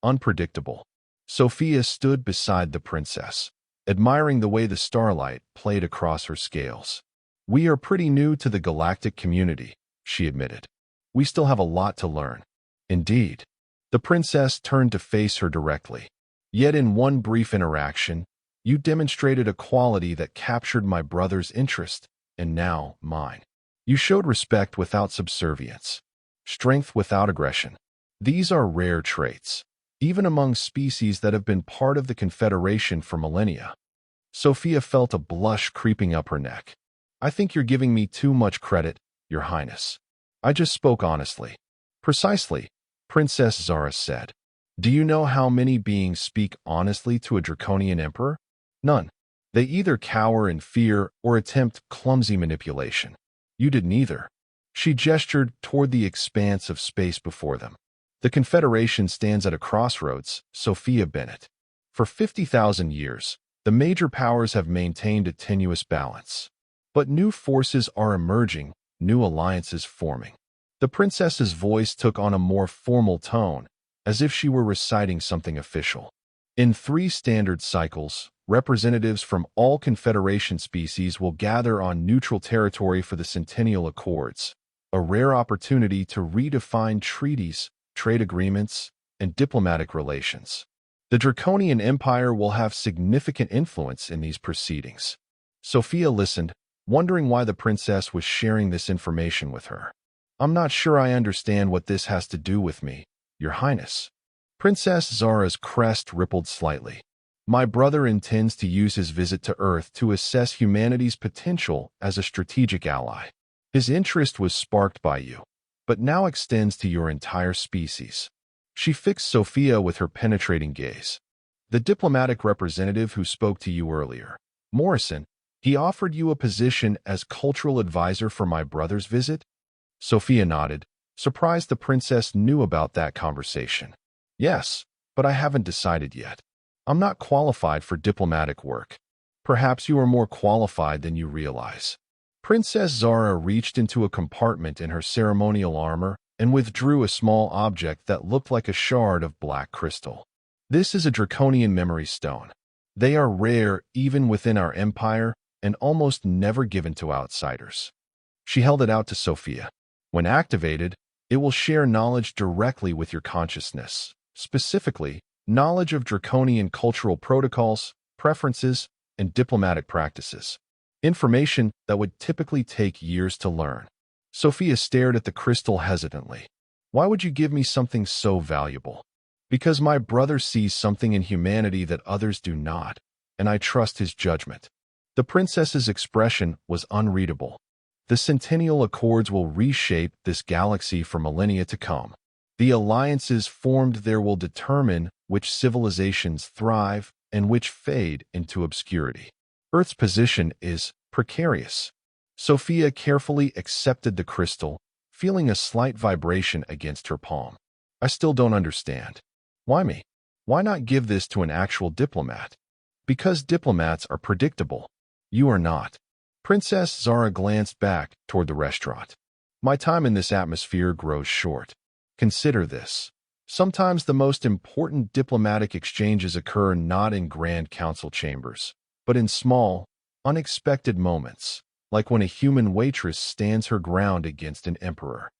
S1: unpredictable. Sophia stood beside the princess, admiring the way the starlight played across her scales. We are pretty new to the galactic community, she admitted. We still have a lot to learn. Indeed. The princess turned to face her directly. Yet in one brief interaction, you demonstrated a quality that captured my brother's interest, and now mine. You showed respect without subservience, strength without aggression. These are rare traits, even among species that have been part of the Confederation for millennia. Sophia felt a blush creeping up her neck. I think you're giving me too much credit, Your Highness. I just spoke honestly. Precisely, Princess Zara said. Do you know how many beings speak honestly to a draconian emperor? None. They either cower in fear or attempt clumsy manipulation. You did neither. She gestured toward the expanse of space before them. The Confederation stands at a crossroads, Sophia Bennett. For 50,000 years, the major powers have maintained a tenuous balance. But new forces are emerging, new alliances forming. The princess's voice took on a more formal tone, as if she were reciting something official. In 3 standard cycles, representatives from all Confederation species will gather on neutral territory for the Centennial Accords, a rare opportunity to redefine treaties, trade agreements, and diplomatic relations. The Draconian Empire will have significant influence in these proceedings. Sophia listened, wondering why the princess was sharing this information with her. I'm not sure I understand what this has to do with me, Your Highness. Princess Zara's crest rippled slightly. My brother intends to use his visit to Earth to assess humanity's potential as a strategic ally. His interest was sparked by you, but now extends to your entire species. She fixed Sophia with her penetrating gaze. The diplomatic representative who spoke to you earlier, Morrison, he offered you a position as cultural advisor for my brother's visit? Sophia nodded, surprised the princess knew about that conversation. Yes, but I haven't decided yet. I'm not qualified for diplomatic work. Perhaps you are more qualified than you realize. Princess Zara reached into a compartment in her ceremonial armor and withdrew a small object that looked like a shard of black crystal. This is a draconian memory stone. They are rare even within our empire and almost never given to outsiders. She held it out to Sophia. When activated, it will share knowledge directly with your consciousness, specifically, knowledge of draconian cultural protocols, preferences, and diplomatic practices. Information that would typically take years to learn. Sophia stared at the crystal hesitantly. Why would you give me something so valuable? Because my brother sees something in humanity that others do not, and I trust his judgment. The princess's expression was unreadable. The Centennial Accords will reshape this galaxy for millennia to come. The alliances formed there will determine which civilizations thrive and which fade into obscurity. Earth's position is precarious. Sophia carefully accepted the crystal, feeling a slight vibration against her palm. I still don't understand. Why me? Why not give this to an actual diplomat? Because diplomats are predictable. You are not. Princess Zara glanced back toward the restaurant. My time in this atmosphere grows short. Consider this. Sometimes the most important diplomatic exchanges occur not in grand council chambers, but in small, unexpected moments, like when a human waitress stands her ground against an emperor.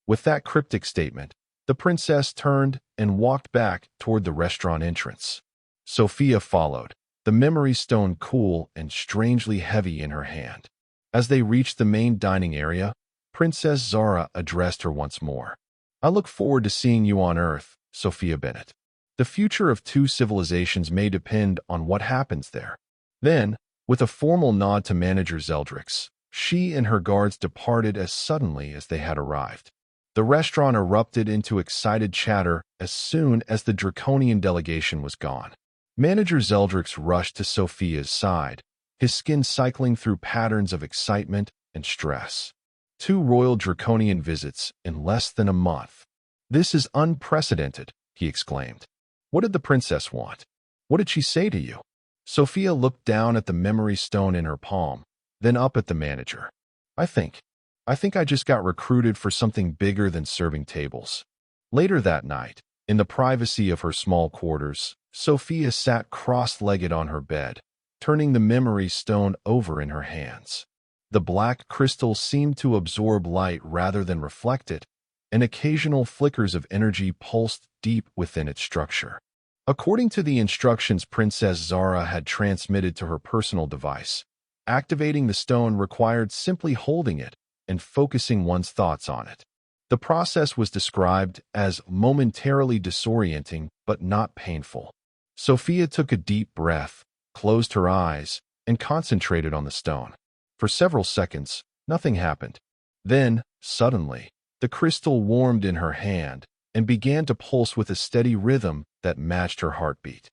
S1: With that cryptic statement, the princess turned and walked back toward the restaurant entrance. Sophia followed, the memory stone cool and strangely heavy in her hand. As they reached the main dining area, Princess Zara addressed her once more. I look forward to seeing you on Earth, Sophia Bennett. The future of two civilizations may depend on what happens there. Then, with a formal nod to Manager Zeldrix, she and her guards departed as suddenly as they had arrived. The restaurant erupted into excited chatter as soon as the draconian delegation was gone. Manager Zeldrix rushed to Sophia's side, his skin cycling through patterns of excitement and stress. 2 royal draconian visits in less than a month. This is unprecedented, he exclaimed. What did the princess want? What did she say to you? Sophia looked down at the memory stone in her palm, then up at the manager. I think I just got recruited for something bigger than serving tables. Later that night, in the privacy of her small quarters, Sophia sat cross-legged on her bed, turning the memory stone over in her hands. The black crystal seemed to absorb light rather than reflect it, and occasional flickers of energy pulsed deep within its structure. According to the instructions Princess Zara had transmitted to her personal device, activating the stone required simply holding it and focusing one's thoughts on it. The process was described as momentarily disorienting but not painful. Sophia took a deep breath, closed her eyes, and concentrated on the stone. For several seconds, nothing happened. Then, suddenly, the crystal warmed in her hand and began to pulse with a steady rhythm that matched her heartbeat.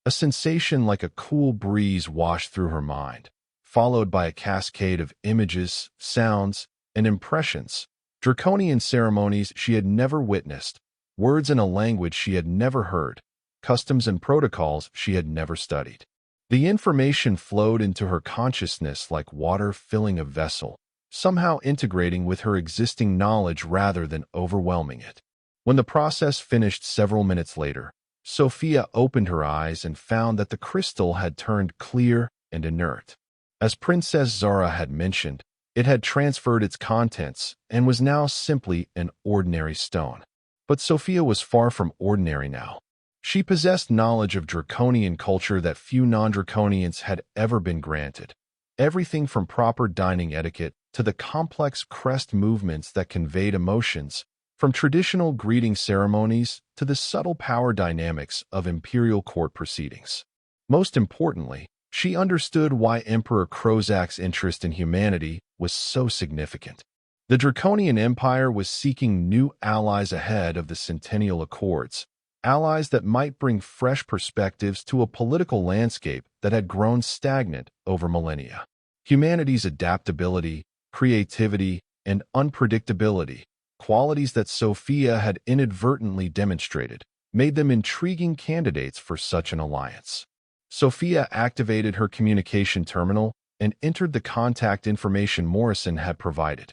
S1: A sensation like a cool breeze washed through her mind, followed by a cascade of images, sounds, and impressions. Draconian ceremonies she had never witnessed, words in a language she had never heard, customs and protocols she had never studied. The information flowed into her consciousness like water filling a vessel, somehow integrating with her existing knowledge rather than overwhelming it. When the process finished several minutes later, Sophia opened her eyes and found that the crystal had turned clear and inert. As Princess Zara had mentioned, it had transferred its contents and was now simply an ordinary stone. But Sophia was far from ordinary now. She possessed knowledge of draconian culture that few non-draconians had ever been granted. Everything from proper dining etiquette to the complex crest movements that conveyed emotions, from traditional greeting ceremonies to the subtle power dynamics of imperial court proceedings. Most importantly, she understood why Emperor Krozak's interest in humanity was so significant. The Draconian Empire was seeking new allies ahead of the Centennial Accords, allies that might bring fresh perspectives to a political landscape that had grown stagnant over millennia. Humanity's adaptability, creativity, and unpredictability, qualities that Sophia had inadvertently demonstrated, made them intriguing candidates for such an alliance. Sophia activated her communication terminal and entered the contact information Morrison had provided.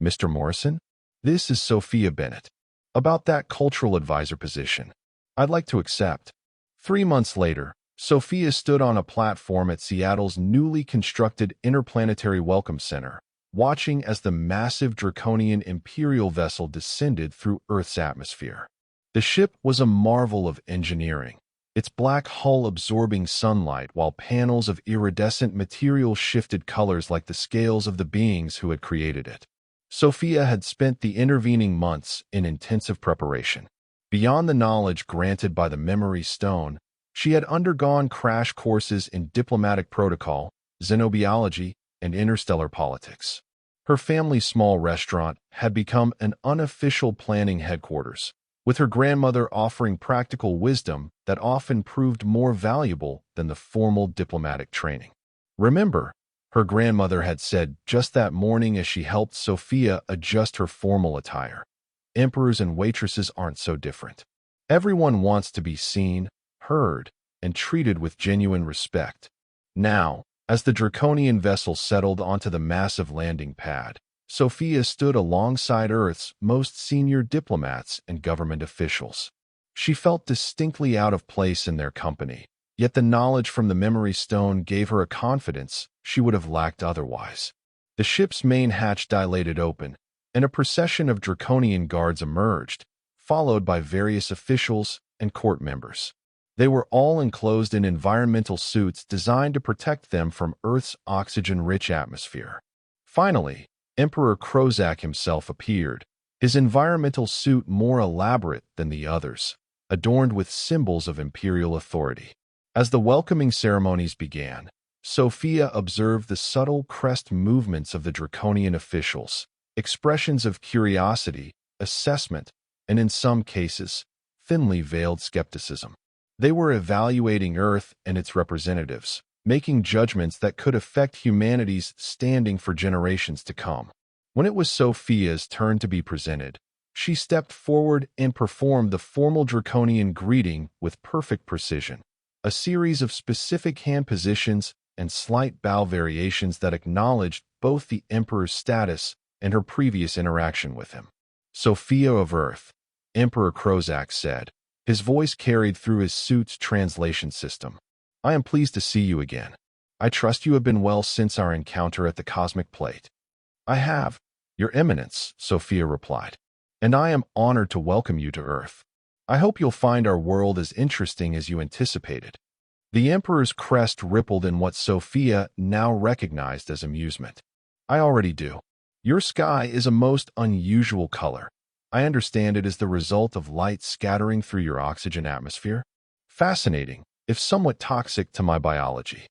S1: Mr. Morrison, this is Sophia Bennett. About that cultural advisor position, I'd like to accept. 3 months later, Sophia stood on a platform at Seattle's newly constructed Interplanetary Welcome Center, watching as the massive draconian Imperial vessel descended through Earth's atmosphere. The ship was a marvel of engineering, its black hull absorbing sunlight while panels of iridescent material shifted colors like the scales of the beings who had created it. Sophia had spent the intervening months in intensive preparation. Beyond the knowledge granted by the memory stone, she had undergone crash courses in diplomatic protocol, xenobiology, and interstellar politics. Her family's small restaurant had become an unofficial planning headquarters, with her grandmother offering practical wisdom that often proved more valuable than the formal diplomatic training. Remember, her grandmother had said just that morning as she helped Sophia adjust her formal attire. Emperors and waitresses aren't so different. Everyone wants to be seen, heard, and treated with genuine respect. Now, As the Draconian vessel settled onto the massive landing pad, Sophia stood alongside Earth's most senior diplomats and government officials. She felt distinctly out of place in their company, yet the knowledge from the Memory Stone gave her a confidence she would have lacked otherwise. The ship's main hatch dilated open, and a procession of Draconian guards emerged, followed by various officials and court members. They were all enclosed in environmental suits designed to protect them from Earth's oxygen-rich atmosphere. Finally, Emperor Krozak himself appeared, his environmental suit more elaborate than the others, adorned with symbols of imperial authority. As the welcoming ceremonies began, Sophia observed the subtle crest movements of the Draconian officials, expressions of curiosity, assessment, and in some cases, thinly veiled skepticism. They were evaluating Earth and its representatives, making judgments that could affect humanity's standing for generations to come. When it was Sophia's turn to be presented, she stepped forward and performed the formal Draconian greeting with perfect precision, a series of specific hand positions and slight bow variations that acknowledged both the Emperor's status and her previous interaction with him. "Sophia of Earth," Emperor Krozak said, his voice carried through his suit's translation system. "I am pleased to see you again. I trust you have been well since our encounter at the Cosmic Plate." "I have, Your Eminence," Sophia replied, "and I am honored to welcome you to Earth. I hope you'll find our world as interesting as you anticipated." The Emperor's crest rippled in what Sophia now recognized as amusement. "I already do. Your sky is a most unusual color. I understand it is the result of light scattering through your oxygen atmosphere. Fascinating, if somewhat toxic to my biology."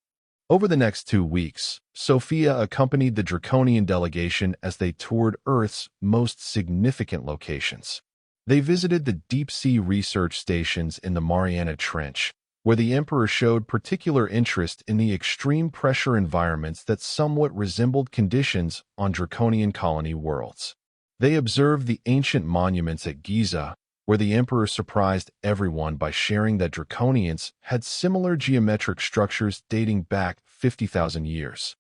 S1: Over the next 2 weeks, Sophia accompanied the Draconian delegation as they toured Earth's most significant locations. They visited the deep-sea research stations in the Mariana Trench, where the Emperor showed particular interest in the extreme pressure environments that somewhat resembled conditions on Draconian colony worlds. They observed the ancient monuments at Giza, where the Emperor surprised everyone by sharing that Draconians had similar geometric structures dating back 50,000 years.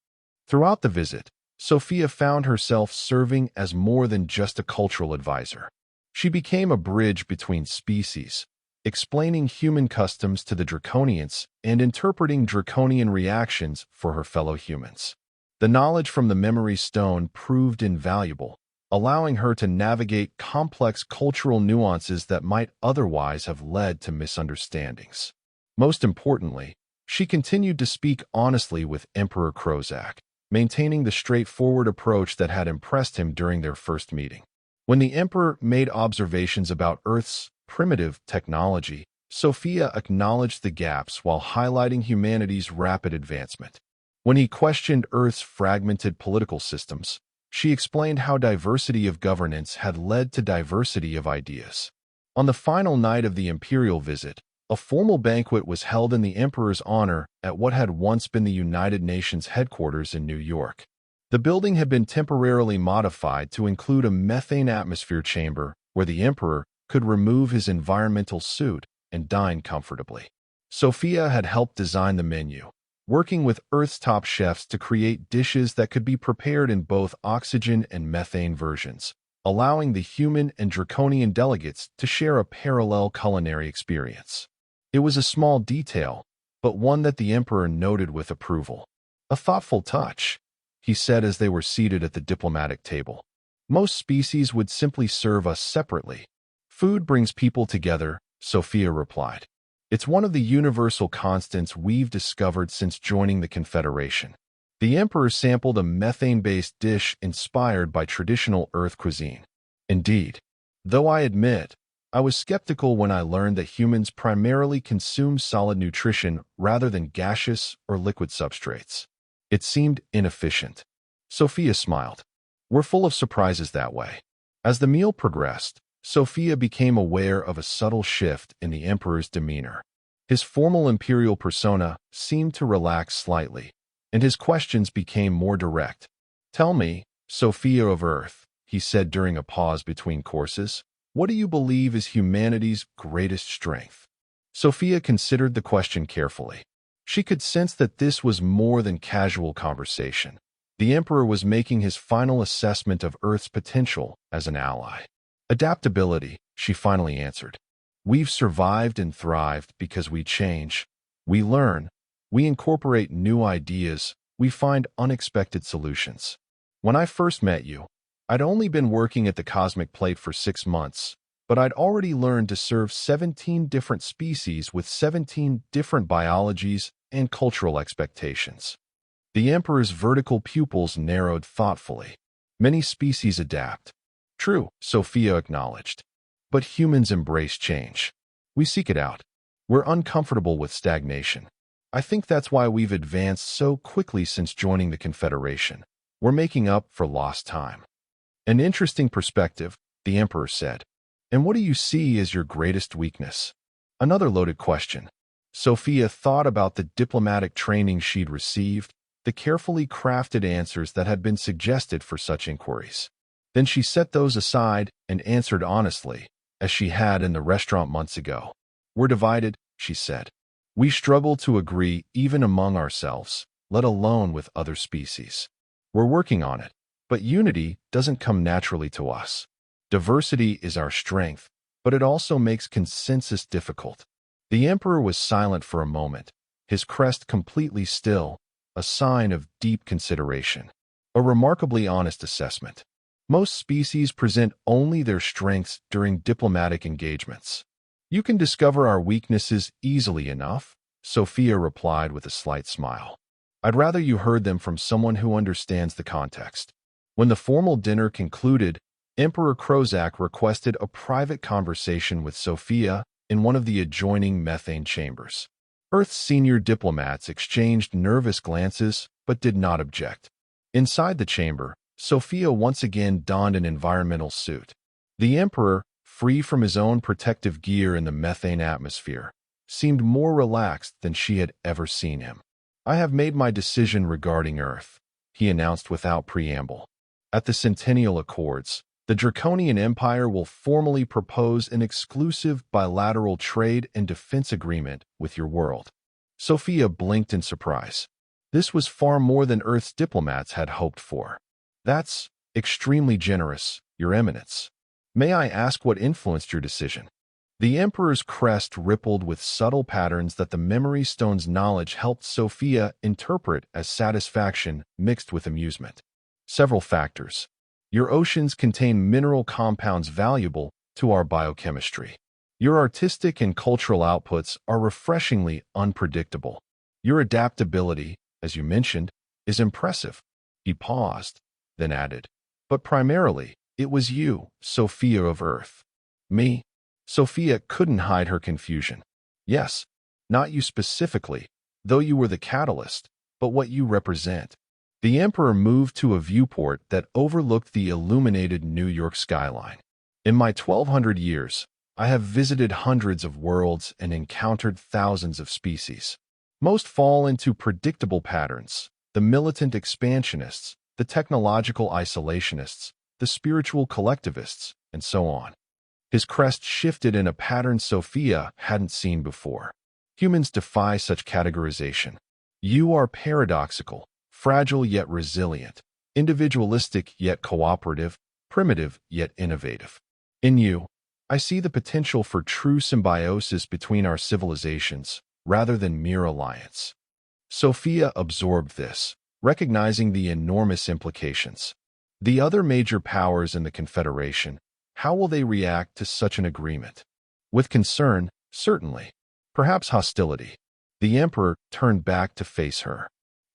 S1: Throughout the visit, Sophia found herself serving as more than just a cultural advisor. She became a bridge between species, explaining human customs to the Draconians and interpreting Draconian reactions for her fellow humans. The knowledge from the Memory Stone proved invaluable, allowing her to navigate complex cultural nuances that might otherwise have led to misunderstandings. Most importantly, she continued to speak honestly with Emperor Krozak, maintaining the straightforward approach that had impressed him during their first meeting. When the Emperor made observations about Earth's primitive technology, Sophia acknowledged the gaps while highlighting humanity's rapid advancement. When he questioned Earth's fragmented political systems, she explained how diversity of governance had led to diversity of ideas. On the final night of the imperial visit, a formal banquet was held in the Emperor's honor at what had once been the United Nations headquarters in New York. The building had been temporarily modified to include a methane atmosphere chamber where the Emperor could remove his environmental suit and dine comfortably. Sophia had helped design the menu, working with Earth's top chefs to create dishes that could be prepared in both oxygen and methane versions, allowing the human and Draconian delegates to share a parallel culinary experience. It was a small detail, but one that the Emperor noted with approval. "A thoughtful touch," he said as they were seated at the diplomatic table. "Most species would simply serve us separately. Food brings people together," Sophia replied. "It's one of the universal constants we've discovered since joining the Confederation." The Emperor sampled a methane-based dish inspired by traditional Earth cuisine. "Indeed. Though I admit, I was skeptical when I learned that humans primarily consume solid nutrition rather than gaseous or liquid substrates. It seemed inefficient." Sophia smiled. "We're full of surprises that way." As the meal progressed, Sophia became aware of a subtle shift in the Emperor's demeanor. His formal imperial persona seemed to relax slightly, and his questions became more direct. "Tell me, Sophia of Earth," he said during a pause between courses, "what do you believe is humanity's greatest strength?" Sophia considered the question carefully. She could sense that this was more than casual conversation. The Emperor was making his final assessment of Earth's potential as an ally. Adaptability, she finally answered. We've survived and thrived because we change. We learn. We incorporate new ideas. We find unexpected solutions. When I first met you, I'd only been working at the Cosmic Plate for 6 months, but I'd already learned to serve 17 different species with 17 different biologies and cultural expectations. The Emperor's vertical pupils narrowed thoughtfully. Many species adapt. True, Sophia acknowledged. But humans embrace change. We seek it out. We're uncomfortable with stagnation. I think that's why we've advanced so quickly since joining the Confederation. We're making up for lost time. An interesting perspective, the Emperor said. And what do you see as your greatest weakness? Another loaded question. Sophia thought about the diplomatic training she'd received, the carefully crafted answers that had been suggested for such inquiries. Then she set those aside and answered honestly, as she had in the restaurant months ago. We're divided, she said. We struggle to agree even among ourselves, let alone with other species. We're working on it, but unity doesn't come naturally to us. Diversity is our strength, but it also makes consensus difficult. The Emperor was silent for a moment, his crest completely still, a sign of deep consideration. A remarkably honest assessment. Most species present only their strengths during diplomatic engagements. You can discover our weaknesses easily enough, Sophia replied with a slight smile. I'd rather you heard them from someone who understands the context. When the formal dinner concluded, Emperor Krozak requested a private conversation with Sophia in one of the adjoining methane chambers. Earth's senior diplomats exchanged nervous glances but did not object. Inside the chamber, Sophia once again donned an environmental suit. The Emperor, free from his own protective gear in the methane atmosphere, seemed more relaxed than she had ever seen him. I have made my decision regarding Earth, he announced without preamble. At the Centennial Accords, the Draconian Empire will formally propose an exclusive bilateral trade and defense agreement with your world. Sophia blinked in surprise. This was far more than Earth's diplomats had hoped for. That's extremely generous, Your Eminence. May I ask what influenced your decision? The Emperor's crest rippled with subtle patterns that the Memory Stone's knowledge helped Sophia interpret as satisfaction mixed with amusement. Several factors. Your oceans contain mineral compounds valuable to our biochemistry. Your artistic and cultural outputs are refreshingly unpredictable. Your adaptability, as you mentioned, is impressive. He paused, then added, but primarily, it was you, Sophia of Earth. Me? Sophia couldn't hide her confusion. Yes, not you specifically, though you were the catalyst, but what you represent. The Emperor moved to a viewport that overlooked the illuminated New York skyline. In my 1,200 years, I have visited hundreds of worlds and encountered thousands of species. Most fall into predictable patterns: the militant expansionists, the technological isolationists, the spiritual collectivists, and so on. His crest shifted in a pattern Sophia hadn't seen before. Humans defy such categorization. You are paradoxical, fragile yet resilient, individualistic yet cooperative, primitive yet innovative. In you, I see the potential for true symbiosis between our civilizations, rather than mere alliance. Sophia absorbed this, recognizing the enormous implications. The other major powers in the Confederation, how will they react to such an agreement? With concern, certainly. Perhaps hostility. The Emperor turned back to face her.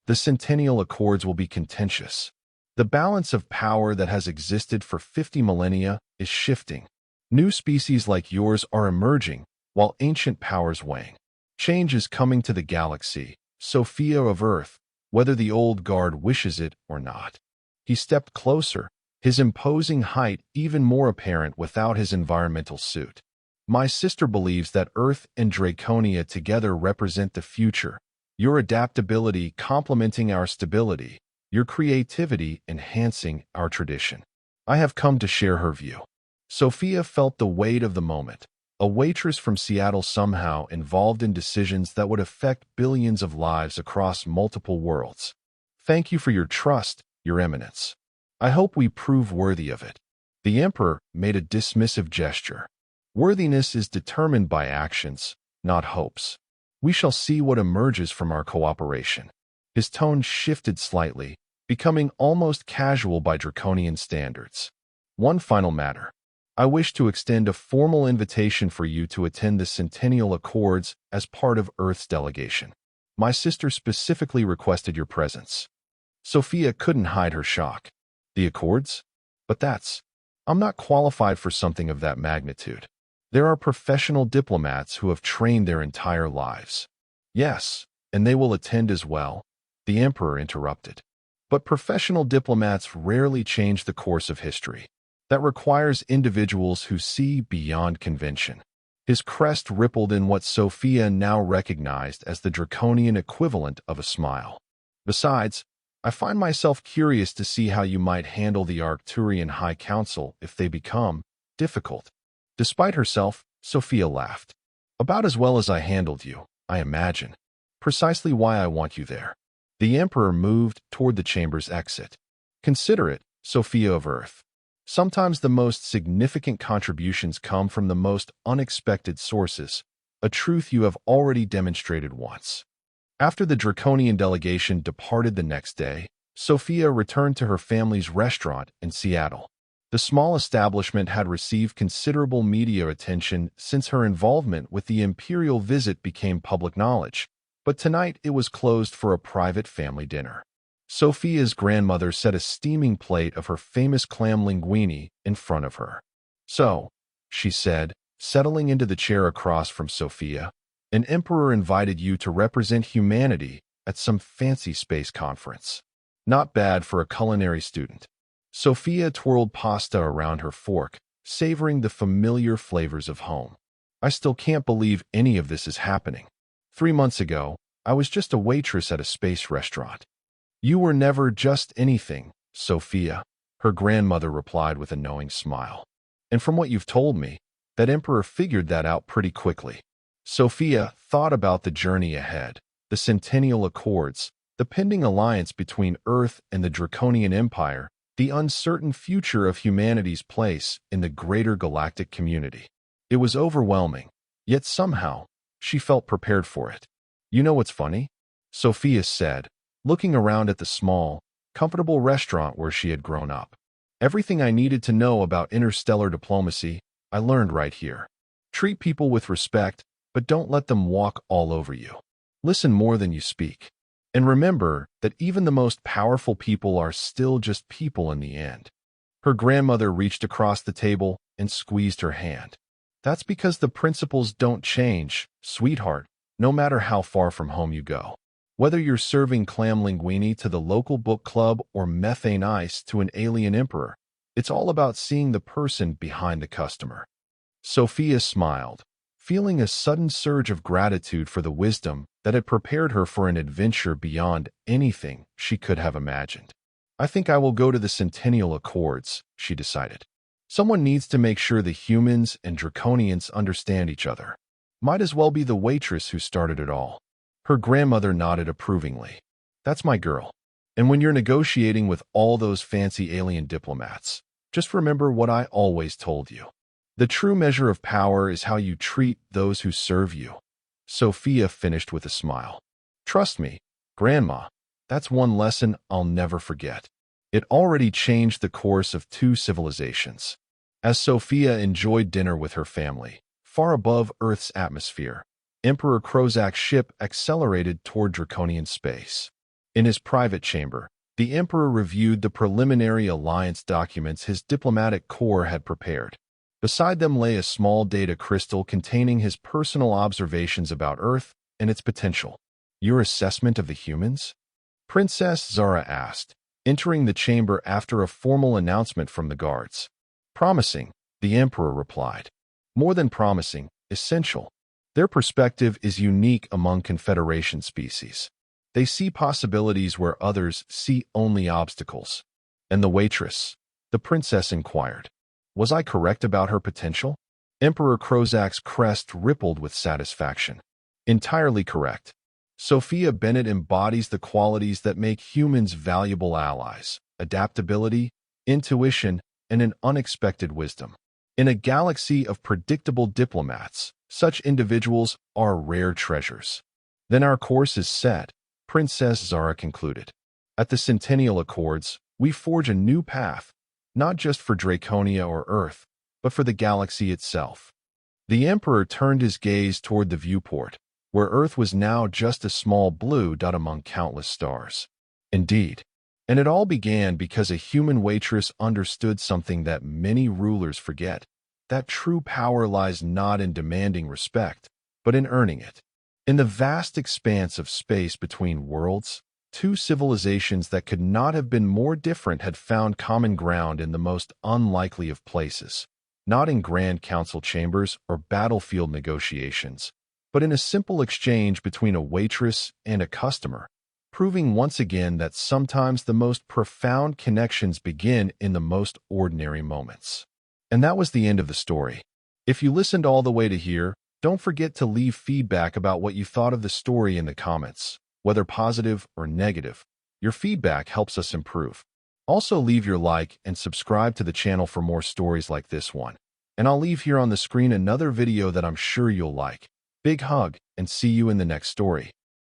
S1: The Centennial Accords will be contentious. The balance of power that has existed for 50 millennia is shifting. New species like yours are emerging, while ancient powers wane. Change is coming to the galaxy, Sophia of Earth, whether the old guard wishes it or not. He stepped closer, his imposing height even more apparent without his environmental suit. My sister believes that Earth and Draconia together represent the future, your adaptability complementing our stability, your creativity enhancing our tradition. I have come to share her view. Sophia felt the weight of the moment, A waitress from Seattle somehow involved in decisions that would affect billions of lives across multiple worlds. Thank you for your trust, Your Eminence. I hope we prove worthy of it. The Emperor made a dismissive gesture. Worthiness is determined by actions, not hopes. We shall see what emerges from our cooperation. His tone shifted slightly, becoming almost casual by draconian standards. One final matter. I wish to extend a formal invitation for you to attend the Centennial Accords as part of Earth's delegation. My sister specifically requested your presence. Sophia couldn't hide her shock. The Accords? But I'm not qualified for something of that magnitude. There are professional diplomats who have trained their entire lives. Yes, and they will attend as well, the Emperor interrupted. But professional diplomats rarely change the course of history. That requires individuals who see beyond convention. His crest rippled in what Sophia now recognized as the draconian equivalent of a smile. Besides, I find myself curious to see how you might handle the Arcturian High Council if they become difficult. Despite herself, Sophia laughed. About as well as I handled you, I imagine. Precisely why I want you there. The Emperor moved toward the chamber's exit. Consider it, Sophia of Earth. Sometimes the most significant contributions come from the most unexpected sources, a truth you have already demonstrated once. After the draconian delegation departed the next day, Sophia returned to her family's restaurant in Seattle. The small establishment had received considerable media attention since her involvement with the imperial visit became public knowledge, but tonight it was closed for a private family dinner. Sophia's grandmother set a steaming plate of her famous clam linguine in front of her. So, she said, settling into the chair across from Sophia, an emperor invited you to represent humanity at some fancy space conference. Not bad for a culinary student. Sophia twirled pasta around her fork, savoring the familiar flavors of home. I still can't believe any of this is happening. 3 months ago, I was just a waitress at a space restaurant. You were never just anything, Sophia, her grandmother replied with a knowing smile. And from what you've told me, that emperor figured that out pretty quickly. Sophia thought about the journey ahead, the Centennial Accords, the pending alliance between Earth and the Draconian Empire, the uncertain future of humanity's place in the greater galactic community. It was overwhelming, yet somehow, she felt prepared for it. You know what's funny? Sophia said, looking around at the small, comfortable restaurant where she had grown up. Everything I needed to know about interstellar diplomacy, I learned right here. Treat people with respect, but don't let them walk all over you. Listen more than you speak. And remember that even the most powerful people are still just people in the end. Her grandmother reached across the table and squeezed her hand. That's because the principles don't change, sweetheart, no matter how far from home you go. Whether you're serving clam linguine to the local book club or methane ice to an alien emperor, it's all about seeing the person behind the customer. Sophia smiled, feeling a sudden surge of gratitude for the wisdom that had prepared her for an adventure beyond anything she could have imagined. I think I will go to the Centennial Accords, she decided. Someone needs to make sure the humans and Draconians understand each other. Might as well be the waitress who started it all. Her grandmother nodded approvingly. That's my girl. And when you're negotiating with all those fancy alien diplomats, just remember what I always told you. The true measure of power is how you treat those who serve you. Sophia finished with a smile. Trust me, Grandma, that's one lesson I'll never forget. It already changed the course of 2 civilizations. As Sophia enjoyed dinner with her family, far above Earth's atmosphere, Emperor Krozak's ship accelerated toward Draconian space. In his private chamber, the Emperor reviewed the preliminary alliance documents his diplomatic corps had prepared. Beside them lay a small data crystal containing his personal observations about Earth and its potential. Your assessment of the humans? Princess Zara asked, entering the chamber after a formal announcement from the guards. Promising, the Emperor replied. More than promising, essential. Their perspective is unique among Confederation species. They see possibilities where others see only obstacles. And the waitress? The princess inquired. Was I correct about her potential? Emperor Crozak's crest rippled with satisfaction. Entirely correct. Sophia Bennett embodies the qualities that make humans valuable allies: adaptability, intuition, and an unexpected wisdom. In a galaxy of predictable diplomats, such individuals are rare treasures. Then our course is set, Princess Zara concluded. At the Centennial Accords, we forge a new path, not just for Draconia or Earth, but for the galaxy itself. The Emperor turned his gaze toward the viewport, where Earth was now just a small blue dot among countless stars. Indeed. And it all began because a human waitress understood something that many rulers forget: that true power lies not in demanding respect, but in earning it. In the vast expanse of space between worlds, two civilizations that could not have been more different had found common ground in the most unlikely of places, not in grand council chambers or battlefield negotiations, but in a simple exchange between a waitress and a customer, proving once again that sometimes the most profound connections begin in the most ordinary moments. And that was the end of the story. If you listened all the way to here, don't forget to leave feedback about what you thought of the story in the comments, whether positive or negative. Your feedback helps us improve. Also, leave your like and subscribe to the channel for more stories like this one. And I'll leave here on the screen another video that I'm sure you'll like. Big hug, and see you in the next story.